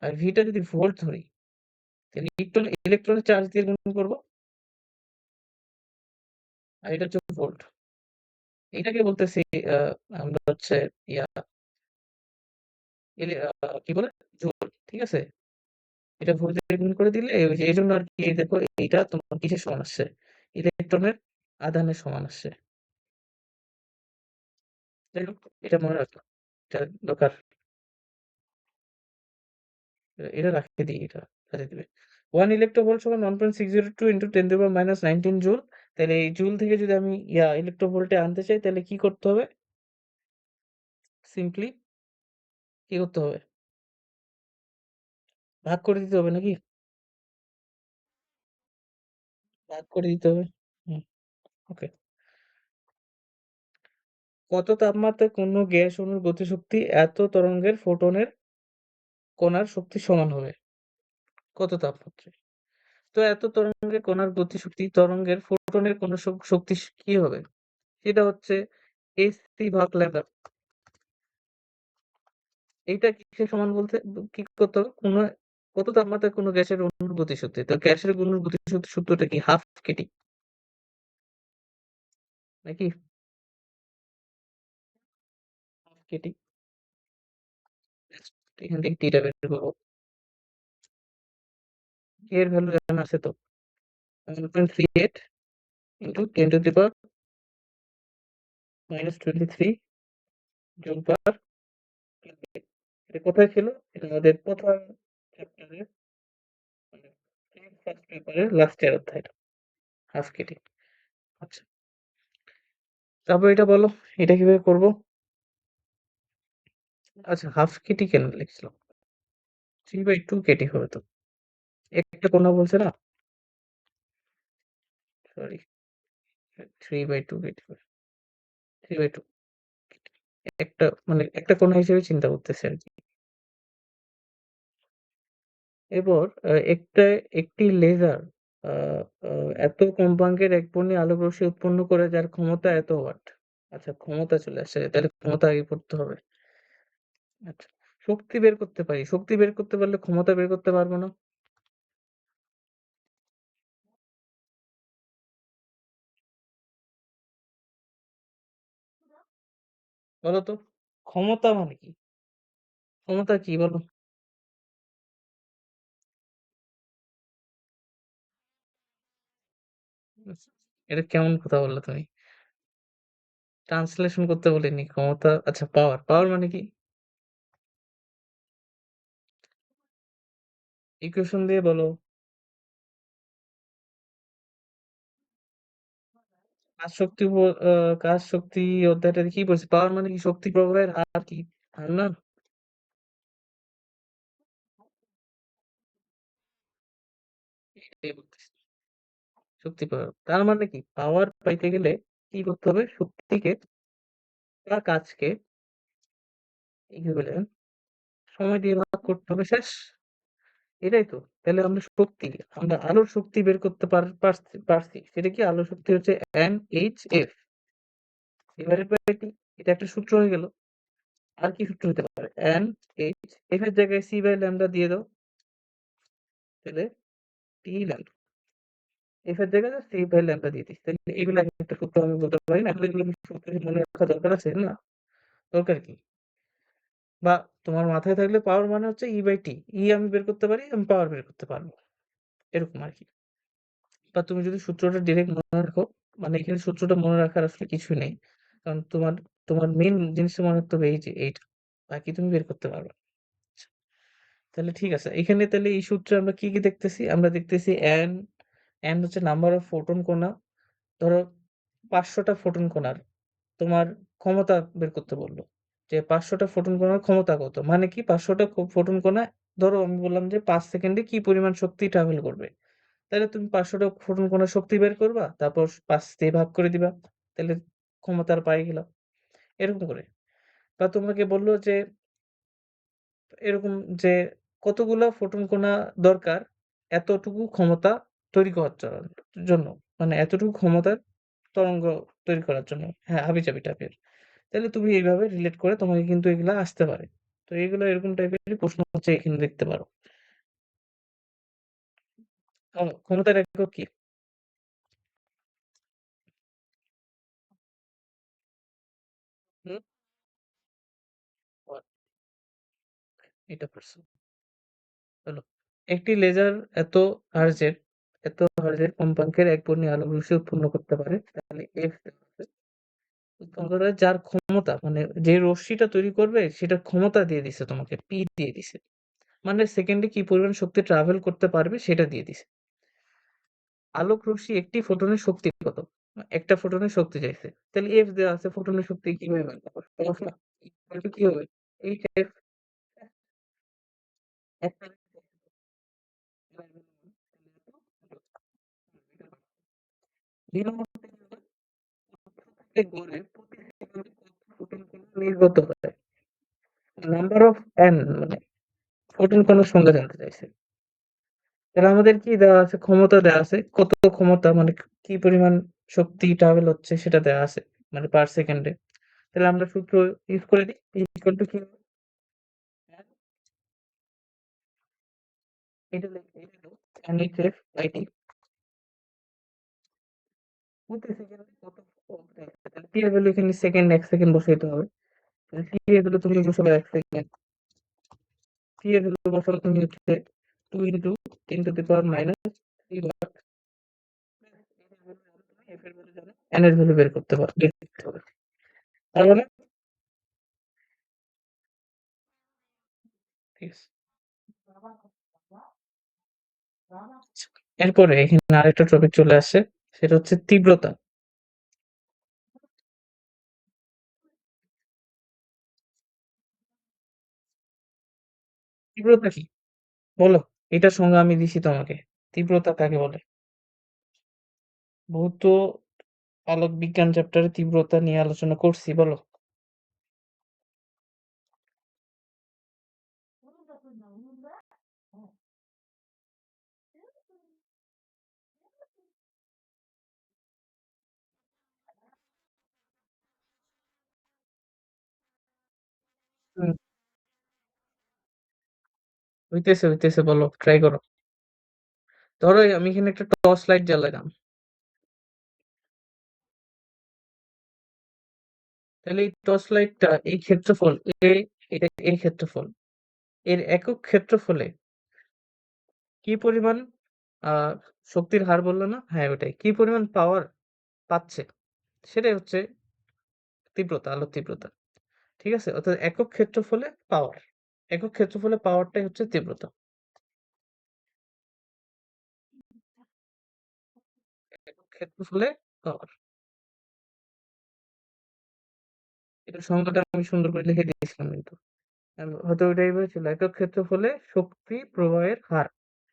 আর ভিটা যদি ভোল্ট ধরি, তাহলে ইলেকট্রনের চার্জ দিয়ে গুণ করব, আর এটা হচ্ছে ভোল্ট। এটাকে বলতেছি আমরা হচ্ছে ইয়া কি বলে, জুল। ঠিক আছে? এটা ভোল্ট দিয়ে গুণ করে দিলে ওই যে এইজন্য আর কি, দেখো এইটা তোমার কিসের সমান আসছে? ইলেকট্রনের আধানের সমান আসছে। যাই হোক, এটা মনে রাখো। এটা দরকার। এটা রাখিয়ে দিই, এটা কাজে দিবে। 1 ইলেক্ট্রোভোল্ট সমান 1.602 into 10 to the power minus 19 joule. তাহলে এই জুল থেকে যদি আমি ইলেক্ট্রোভোল্টে আনতে চাই তাহলে কি করতে হবে? সিম্পলি কি করতে হবে? ভাগ করে দিতে হবে নাকি? ভাগ করে দিতে হবে। হুম, ওকে। কত তাপমাত্রায় কোনো গ্যাস অণুর গতিশক্তি এত তরঙ্গের ফোটনের কণার শক্তির সমান হবে? কত তাপমাত্রায়? তো এত তরঙ্গের কণার গতিশক্তি তরঙ্গের ফোটনের কোন শক্তি কি হবে? সেটা হচ্ছে hc ভাগ ল্যামডা। এইটা কিসের সমান বলতে কি করতে হবে? কত তাপমাত্রায় কোনো গ্যাসের অণুর গতিশক্তি? তো গ্যাসের অণুর গতিশক্তির সূত্রটা কি? হাফ কেটি নাকি? Half Katie. এখান থেকে টিটা বের করবো। কে এর ভ্যালু জানা আছে তো? 1.38 into 10 to the power minus 23 joule per kelvin. এটা কোথায় ছিল? এটা আমাদের প্রথম চ্যাপ্টারের মানে ফার্স্ট পেপারের লাস্টের অধ্যায়টা, হাফ কেটি। আচ্ছা, তারপর এটা বলো, এটা কিভাবে করবো? আচ্ছা, হাফ কেটি কেন লিখছিলাম? 3/2 কেটি হবে তো। একটা কোণা বলছে না? সরি, 3/2 কেটে 3/2 একটা মানে একটা কোণা হিসেবে চিন্তা করতেছি আরকি। এরপর একটি লেজার আ আ এত কম্পাঙ্কের এক বর্ণে আলোক রশ্মি উৎপন্ন করে যার ক্ষমতা এত ওয়াট। আচ্ছা, ক্ষমতা চলে আসছে। তাহলে ক্ষমতা আগে পড়তে হবে। আচ্ছা। শক্তি বের করতে পারি। শক্তি বের করতে পারলে ক্ষমতা বের করতে পারব না? বলো তো? ক্ষমতা মানে কি? ক্ষমতা কি বলো? আচ্ছা, এটা কেমন কথা বললে তুমি? ট্রান্সলেশন করতে বলিনি। ক্ষমতা আচ্ছা পাওয়ার। পাওয়ার মানে কি? ইকুয়েশন দিয়ে বলো। কাজ শক্তি কাজ শক্তি অধ্যায়টাতে কি বলছে? পাওয়ার মানে কি শক্তি প্রবাহের হার কি? হার না? এটাই বলতেছি। শক্তি প্রয়োগ। তার মানে কি? পাওয়ার পাইতে গেলে কি করতে হবে? শক্তিকে বা কাজকে ইকুইভ্যালেন্ট সময় দিয়ে ভাগ করতে হবে শেষ। এটাই তো। তাহলে আমরা আলোর শক্তি বের করতে পারছি। সেটা কি? আলোর শক্তি হচ্ছে NHF ডিভাইডেড বাই T। এটা একটা সূত্র হয়ে গেল। আর কি সূত্র হতে পারে? NHF এর জায়গায় C বাই ল্যামডা দিয়ে দাও। তাহলে T ল্যামডা। F এর জায়গায় C বাই ল্যামডা দিয়ে দিস। তাহলে এগুলো একটা সূত্র আমি বলতে পারি না। এগুলো সূত্র কি মনে রাখা দরকার আছে? না। দরকার কি? বা তোমার মাথায় থাকলে পাওয়ার মানে হচ্ছে E বাই T। E আমি বের করতে পারি, আমি পাওয়ার বের করতে পারবো। এরকম আরকি। বা তুমি যদি সূত্রটা ডিরেক্ট মনে রাখো, মানে এখানে সূত্রটা মনে রাখার আসলে কিছুই নেই। কারণ তোমার মেইন জিনিসটা মনে রাখতে হবে এই যে এইটা। বাকি তুমি বের করতে পারবে। আচ্ছা, তাহলে ঠিক আছে। এখানে তাহলে এই সূত্রে আমরা কি, কি দেখতেছি? আমরা দেখতেছি n হচ্ছে নাম্বার অফ ফোটন কণা। ধরো ৫০০ টা ফোটন কণার তোমার ক্ষমতা বের করতে বলল। যে ৫০০ টা ফোটন কণার ক্ষমতা কত? মানে কি ৫০০ টা ফোটন কণা ধরো আমি বললাম যে ৫ সেকেন্ডে কি পরিমাণ শক্তি ট্রাভেল করবে। তাহলে তুমি ৫০০ টা ফোটন কণার শক্তি বের করবা। তারপর ৫ দিয়ে ভাগ করে দিবা। তাহলে ক্ষমতার পাই গেলাম। এরকম করে। বা তোমাকে বলল যে এরকম যে কতগুলা ফোটন কণা দরকার এতটুকু ক্ষমতা তৈরি করার জন্য। মানে এতটুকু ক্ষমতার তরঙ্গ তৈরি করার জন্য। হ্যাঁ, হাবিজাবি টাইপের। তাহলে তুমি এইভাবে রিলেট করে তোমাকে কিন্তু এগুলা আসতে পারে। তো এগুলো এরকম টাইপেরই প্রশ্ন হচ্ছে এখানে দেখতে পারো। ক্ষমতার একক কি? হুম? এটা পারছো। চলো। একটি লেজার এত হার্জের এত হার্জের কম্পাঙ্কের এক বর্ণীয় আলোক রশ্মি উৎপন্ন করতে পারে। তাহলে এফ উৎপন্ন করে যার ক্ষমতা মানে যে রশ্মিটা তৈরি করবে সেটার ক্ষমতা দিয়ে দিছে তোমাকে পি দিয়ে দিছে। মানে সেকেন্ডে কি পরিমাণ শক্তি ট্রাভেল করতে পারবে সেটা দিয়ে দিছে। আলোক রশ্মি একটি ফোটনের শক্তি কত? একটা ফোটনের শক্তি চাইছে। তাহলে এফ দেওয়া আছে ফোটনের শক্তি কিভাবে বের করবো? সমস্যা? ইকুয়াল টু কি হবে? এইচ এফ একটা ২ নম্বর থেকে গড়ে প্রতি সেকেন্ডে কত ফোটন কণা নির্গত হয়? নাম্বার অফ এন মানে ফোটন কণার সংখ্যা জানতে চাইছে। তাহলে আমাদের কি দেওয়া আছে? ক্ষমতা দেওয়া আছে। কত ক্ষমতা মানে কি পরিমাণ শক্তি ট্রাভেল হচ্ছে সেটা দেওয়া আছে। মানে পার সেকেন্ডে। তাহলে আমরা সূত্র ইউজ করে দিই। P ইকুয়াল টু কি হবে? এটা লিখো NHF বাই T প্রতি সেকেন্ডে কত তাহলে T এর ভ্যালু এখানে সেকেন্ড ১ সেকেন্ড বসাইতে হবে। তাহলে T এর ভ্যালু তুমি বসাবে ১ সেকেন্ড। T এর ভ্যালু বসাবে তুমি হচ্ছে 2 into 10 to the power minus 3 bar F এর ভ্যালু জানো N এর ভ্যালু বের করতে হবে। তার মানে ঠিক আছে। আচ্ছা, এরপরে এখানে আরেকটা টপিক চলে আসে সেটা হচ্ছে তীব্রতা। তীব্রতা কি? বলো। এটার সংজ্ঞা আমি দিছি তোমাকে। তীব্রতা কাকে বলে? ভৌত আলোক বিজ্ঞান চ্যাপ্টারে তীব্রতা নিয়ে আলোচনা করছি বলো। হইতেছে বলো, ট্রাই করো। ধরো আমি এখানে একটা টর্চ লাইট জ্বালাইলাম, তাহলে এই টর্চ লাইটটা এই ক্ষেত্রফল এ, এটা এর ক্ষেত্রফল, এর একক ক্ষেত্রফলে কি পরিমাণ আহ শক্তির হার বললো না, হ্যাঁ ওটাই, কি পরিমাণ পাওয়ার পাচ্ছে সেটাই হচ্ছে তীব্রতা, আলোর তীব্রতা। ঠিক আছে, অর্থাৎ একক ক্ষেত্রফলে পাওয়ার, একক ক্ষেত্রফলে পাওয়ারটাই হচ্ছে তীব্রতা। একক ক্ষেত্রফলে পাওয়ার, এটা সংজ্ঞাটা আমি সুন্দর করে লিখে দিয়েছিলাম কিন্তু, হয়তো ওইটাই ছিল একক ক্ষেত্রফলে শক্তি প্রবাহের হার।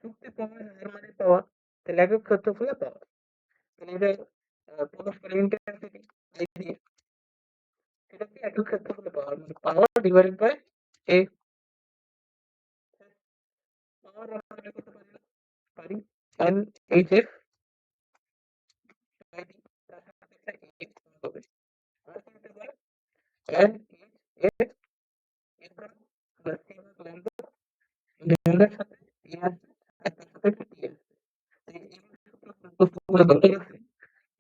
শক্তি প্রবাহের হার মানে পাওয়ার, তাহলে একক ক্ষেত্রফলে পাওয়ার, তাহলে এটা প্রকাশ করে ইন্টেন্সিটি আই দিয়ে, এটা কি একক ক্ষেত্রফলে পাওয়ার, মানে পাওয়ার ডিভাইডেড বাই এ। পাওয়ার আমরা বের করতে পারি না, পারি N H F by D, তার সাথে একটা এইচ হবে, আর কি হতে পারে এন এইচ এফ এরপর প্লাস সি ভাগ ল্যামডা, ল্যামডার সাথে টি আসবে আর তার সাথে একটা টি আসবে, এই সূত্র মুখস্থ করা দরকার আছে,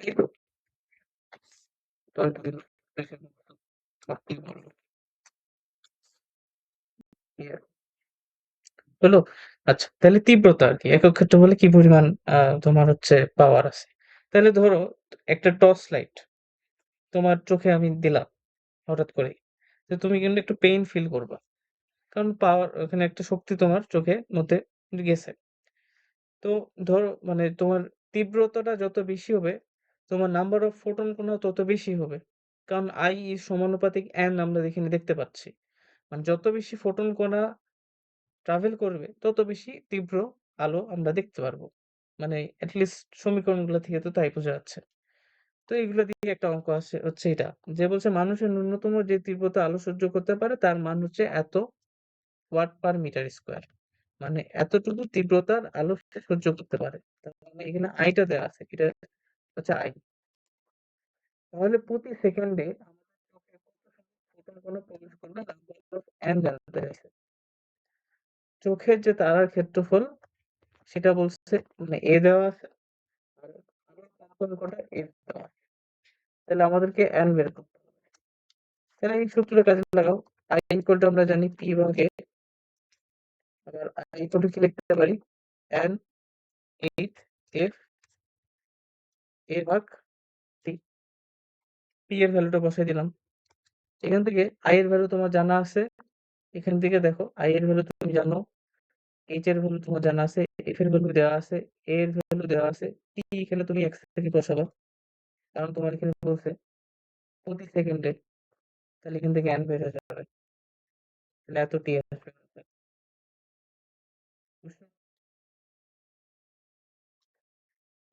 এই তো তাহলে তুমি বেশি ভাবতেই পারো। ক্লিয়ার হলো? আচ্ছা, তাহলে তীব্রতা আর কি, একক ক্ষেত্রফলে কি পরিমাণ তোমার হচ্ছে পাওয়ার আছে। তাহলে ধরো একটা টর্চ লাইট তোমার চোখে আমি দিলাম হঠাৎ করে, তো তুমি কিন্তু একটু পেইন ফিল করবা, কারণ পাওয়ার ওখানে একটা শক্তি তোমার চোখের মধ্যে গেছে। তো ধরো মানে তোমার তীব্রতাটা যত বেশি হবে, তোমার নাম্বার অফ ফোটন কণা তত বেশি হবে, কারণ আই ইজ সমানুপাতিক এন আমরা এখানে দেখতে পাচ্ছি, মানে যত বেশি ফোটন কণা ট্রাভেল করবে তত বেশি তীব্র আলো আমরা দেখতে পারবো, মানে অ্যাটলিস্ট সমীকরণগুলো থেকে তো তাই বোঝা যাচ্ছে। তো এগুলো দিয়ে একটা অঙ্ক আছে হচ্ছে এটা, যে বলছে মানুষের ন্যূনতম যে তীব্রতা আলো সহ্য করতে পারে তার মান হচ্ছে এত ওয়াট পার মিটার স্কোয়ার, মানে এতটুকু তীব্রতার আলো সে সহ্য করতে পারে। তার মানে এখানে আইটা দেওয়া আছে, এটা হচ্ছে আই। তাহলে প্রতি সেকেন্ডে আমাদের চোখে কত ফোটন কোনো প্রবেশ করবে নাম্বার অফ এন জানতে আছে। চোখের যে তারার ক্ষেত্রফল সেটা বলছে, মানে এ দেওয়া আছে, আর আলোর কম্পন কটা এফ দেওয়া আছে। তাহলে আমাদেরকে এন বের করতে হবে, তাহলে এই সূত্রের কাজে লাগাও। আই ইকুয়াল টু আমরা জানি পি ভাগ এ, আবার আই ইকুয়াল টু কি লিখতে পারি, এন এইচ এফ এ ভাগ টি। পি এর ভ্যালুটা বসাই দিলাম, এখান থেকে আই এর ভ্যালু তোমার জানা আছে, এখান থেকে দেখো আই এর ভ্যালু তুমি জানো, এইচ এর ভ্যালু তোমার জানা আছে, এফ এর ভ্যালু দেওয়া আছে, এ এর ভ্যালু দেওয়া আছে, টি এখানে তুমি এক থেকে বসাবা, কারণ তোমার এখানে বলছে প্রতি সেকেন্ডে, তাহলে এখান থেকে এন বের হয়ে যাবে, তাহলে এত টি আসবে। বুঝছো?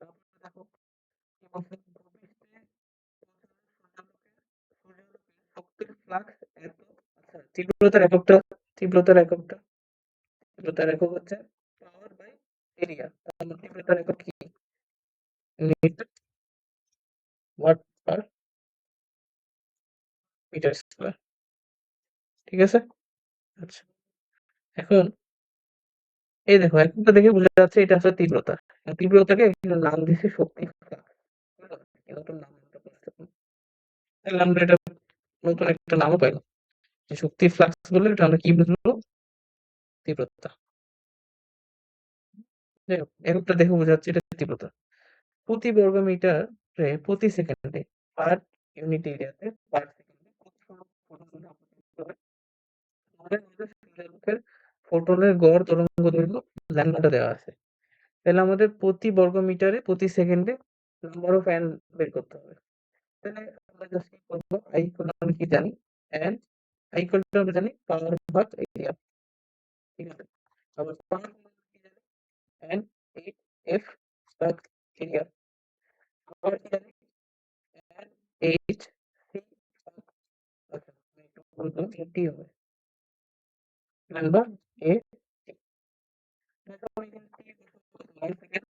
তারপরে দেখো কি বলছে, ভূপৃষ্ঠে পৌঁছানো সূর্যালোকের শক্তির ফ্লাক্স এত, আচ্ছা তীব্রতার একক হচ্ছে পাওয়ার বাই এরিয়া, তাহলে তীব্রতার একক কি, metre watt per metre square. ঠিক আছে? আচ্ছা, এখন এই দেখো এককটা দেখে বোঝা যাচ্ছে এটা আসলে তীব্রতা। তীব্রতাকে একটা নাম দিয়েছি শক্তি ফ্লাক্স। এটা নতুন নাম আমরা পেলাম। তাহলে আমরা এটা নতুন একটা নামও পাইলাম, যে শক্তি ফ্লাক্স বলে এটা আমরা কি বুঝবো, তীব্রতা। যাই হোক, এককটা দেখে বোঝা যাচ্ছে এটা তীব্রতা। প্রতি বর্গ মিটারে প্রতি সেকেন্ডে পার ইউনিট এরিয়াতে পার সেকেন্ডে কত ফোটন আপতিত হয়। আমাদের মধ্যে সূর্যালোকের ফোটনের গড় তরঙ্গ দৈর্ঘ্য ল্যামডাটা দেওয়া আছে। তাহলে আমাদের প্রতি বর্গ মিটারে প্রতি সেকেন্ডে নাম্বার অফ এন বের করতে হবে। তাহলে আমরা জাস্ট কি করবো, আই ইকুয়াল আমরা কি জানি, এন, আই ইকুয়াল টু আমরা জানি পাওয়ার ভাগ এরিয়া। ঠিক আছে, আবার পাওয়ার কি জানি, এন এইট এফ ভাগ এরিয়া, আবার কি জানি এন এইচ সি ভাগ, আচ্ছা আমি একটু ভুল করলাম, এটি হবে নাম্বার এ, তারপর এখানে টি বসাবো 1 সেকেন্ড,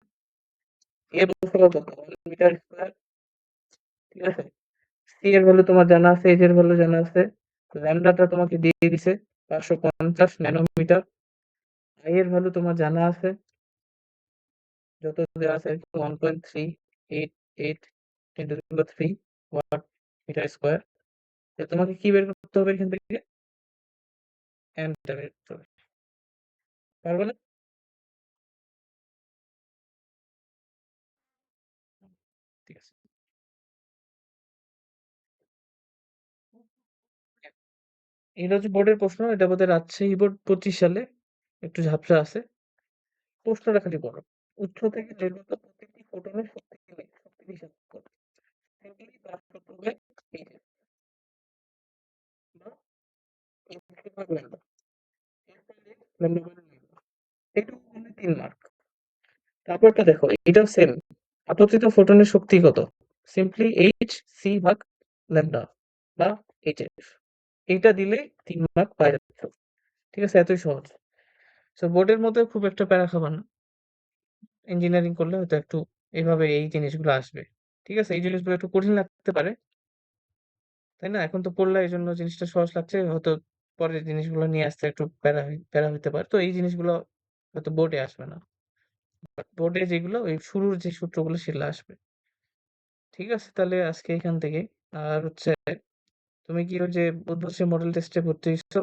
এ বসাবো কত 1 মিটার স্কয়ার। ঠিক আছে, সি এর ভ্যালু তোমার জানা আছে, এইচ এর ভ্যালু জানা আছে, ল্যামডাটা তোমাকে দিয়ে দিছে 550 ন্যানোমিটার, i এর ভ্যালু তোমার জানা আছে, যত দেওয়া আছে 1.388 10 to the power 3 watt metre square. তোমাকে কি বের করতে হবে এখান থেকে? এনটা বের করতে হবে। পারবে না? ঠিক আছে। এটা হচ্ছে বোর্ডের প্রশ্ন। এটা বোধহয় রাজশাহী বোর্ড 25 সালে, একটু ঝাপসা আছে। প্রশ্নটা খালি পড়ো। উৎস থেকে নির্গত প্রতিটি ফোটনের শক্তি হিসাব করো। সিম্পলি তার সূত্র হবে এই যে, বা ইনফিনিটি ভাগ ল্যাম্ডা। এরপরে ল্যাম্ডা বাই ল্যাম্ডা। এটুকু করলে 3 মার্ক। তারপরটা দেখো, এটাও সেম। আপতিত ফোটনের শক্তি কত? সিম্পলি এইচ সি ভাগ ল্যাম্ডা বা এইচএফ। এইটা দিলে 3 মার্ক পাই যাচ্ছ। ঠিক আছে? এতই সহজ। সো বোর্ডের মধ্যে খুব একটা প্যারা খাবা না। ইঞ্জিনিয়ারিং করলে হয়তো একটু এভাবে এই জিনিসগুলো আসবে। ঠিক আছে? এই জিনিসগুলো একটু কঠিন লাগতে পারে। তাই না? এখন তো পড়লা এজন্য জিনিসটা সহজ লাগছে। হয়তো পরের জিনিসগুলো নিয়ে আসতে একটু প্যারা হইতে পারে। তো এই জিনিসগুলো হয়তো বোর্ডে আসবে না। বাট বোর্ডে যেগুলো ওই শুরুর যে সূত্রগুলো সেগুলো আসবে। ঠিক আছে? তাহলে আজকে এখান থেকে। আর হচ্ছে তুমি কি ওই যে উদ্ভাসী মডেল টেস্টে ভর্তি হইছো?